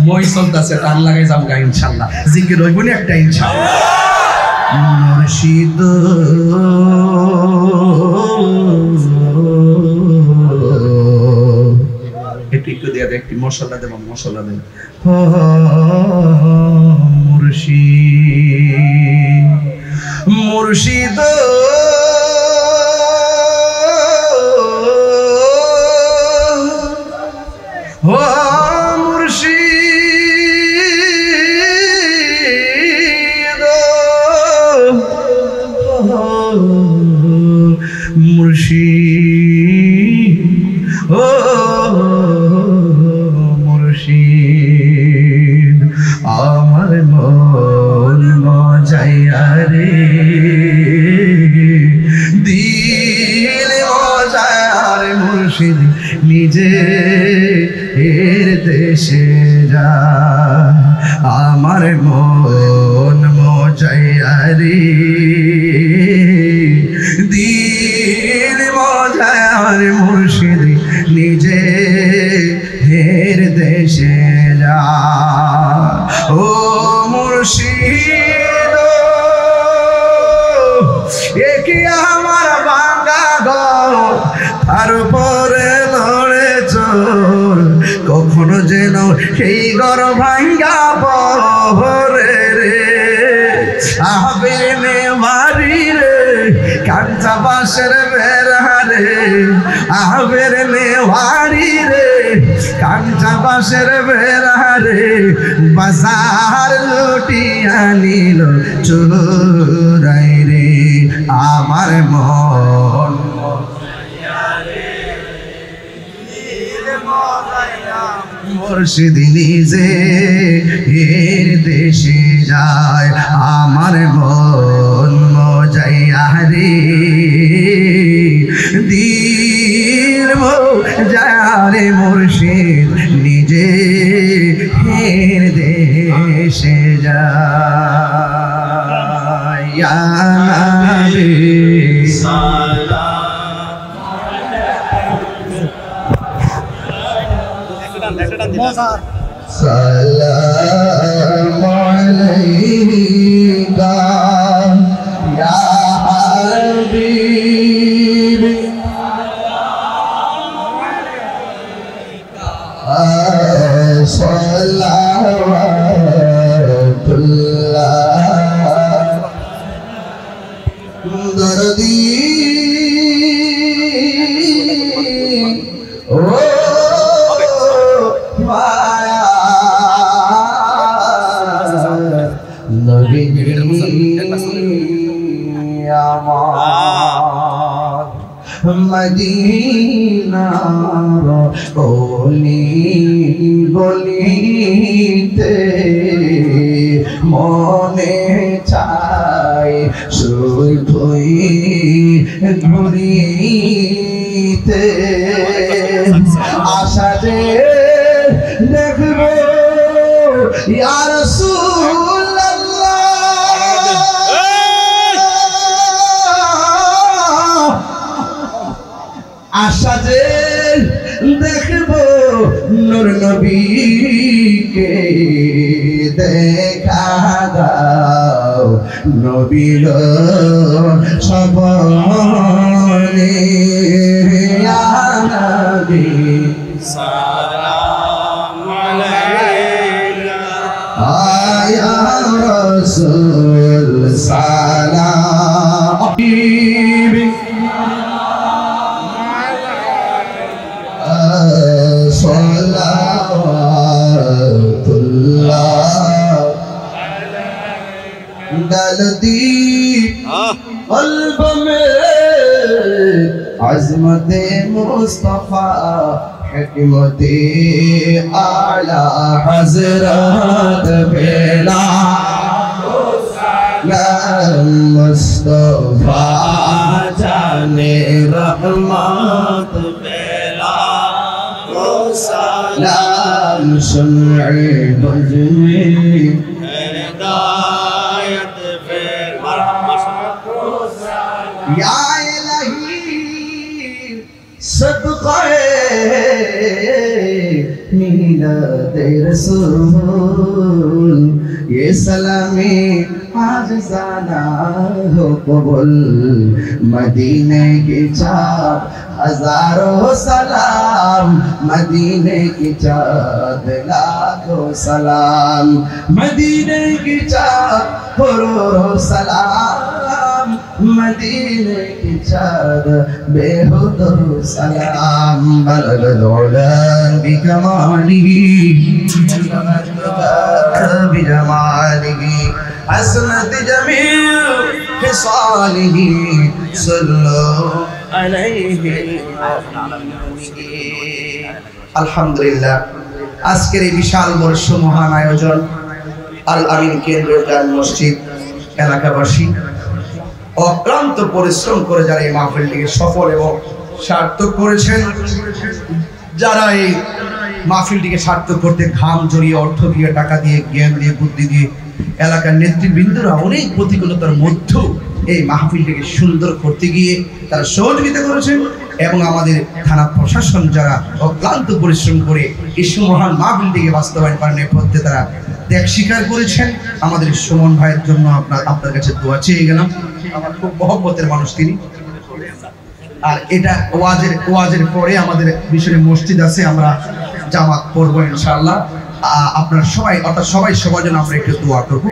মই চলতেছে, টান লাগাই যাবো গা ইনশাল্লাহ। জিকির হইব না একটা ইনশাল্লাহ। মুর্শিদ একটু দিয়ে দে, একটি মশলা দেব, মশলা দেব। মুর্শিদ মুর্শিদ ও মুর্শিদ, আমার মন মজাইয়া রে মুর্শিদ নিজে এর দেশে যায় আমার মন মজায়ারি দিল মজায়ার মুর্শিদ নিজে এর দেশে যায় ও মুর্শিদ এ কি আমার ভাঙা ঘর তার উপরে লড়ে চোর কখনো যেন সেই ঘর ভাঙ্গা পরে রে আবের নেওয়ারি রে কাঞ্চা বাসের বেড়া রে আবের নেওয়ারি রে কাঞ্চা বাসের বেড়া রে বাজার লুটিয়া নিল চোরাই রে আমার মন মুর্শিদ নিজে এর দেশে যায় আমার মন মজাইয়া রে দিল মজারে মুর্শিদ নিজে এর দেশে যায় ইয়া নবী সালাম আলাইকা ইয়া হাবিব সালাওয়াতুল্লাহ দরদি ও নবী আমার মদিনার অলি গলিতে মনে চাই শুধুই ঘুরিতে আশা যে দেখবো ইয়া রাসূলুল্লাহ আশা যে দেখবো নূর নবীকে দেখা দাও নবীর সপনে ইয়া নবী সালাম আলাইকা ইয়া রাসূল সালাম डालती क़ल्ब में अज़मते मुस्तफ़ा हिकमते आला हज़रत बेला मुस्तफ़ा जाने रहमत बेला सलाम सुनए बजने हिदायत फिर या इलाही सदक़े मिलाद रसूल ये सलामी आज जाना हो कबूल मदीने की चाँद हजारों सलाम मदीने की चाँद लाखों सलाम मदीने की चाँद करोड़ों सलाम मदीने की चाँद बेहुदो सलाम बलगल उला बिकमालिही बिजमालिही हसनत जमील खिसालिही सल्लो अलैहि আলহামদুলিল্লাহ আজকের এই বিশাল বর্ষ মহান আয়োজন আল আমিন কেন্দ্রীয় জামে মসজিদ এলাকাবাসী অক্লান্ত পরিশ্রম করে যারা এই মাহফিলটিকে সফল এবং সার্থক করেছেন, যারা এই মাহফিলটিকে সার্থক করতে ঘাম জড়িয়ে, অর্থ দিয়ে, টাকা দিয়ে, জ্ঞান দিয়ে, বুদ্ধি দিয়ে, এলাকার নেতৃবৃন্দরা অনেক প্রতিকূলতার মধ্যেও এই মাহফিলটিকে সুন্দর করতে গিয়ে তারা সহযোগিতা করেছেন, এবং আমাদের থানা প্রশাসন যারা অক্লান্ত পরিশ্রম করে এই সুমহান মাহফিলটিকে বাস্তবায়ন করার নেপথ্যে তারা ত্যাগ স্বীকার করেছেন। আমাদের সুমন ভাইয়ের জন্য আপনার কাছে দোয়া চেয়ে গেলাম। আমার খুব মহব্বতের মানুষ তিনি। আর এটা ওয়াজের পরে আমাদের মিশনে মসজিদ আছে, আমরা জামাত পড়বো ইনশাআল্লাহ। আপনারা সবাই, অর্থাৎ সবাই সবার জন্য আমরা একটু দোয়া করবো।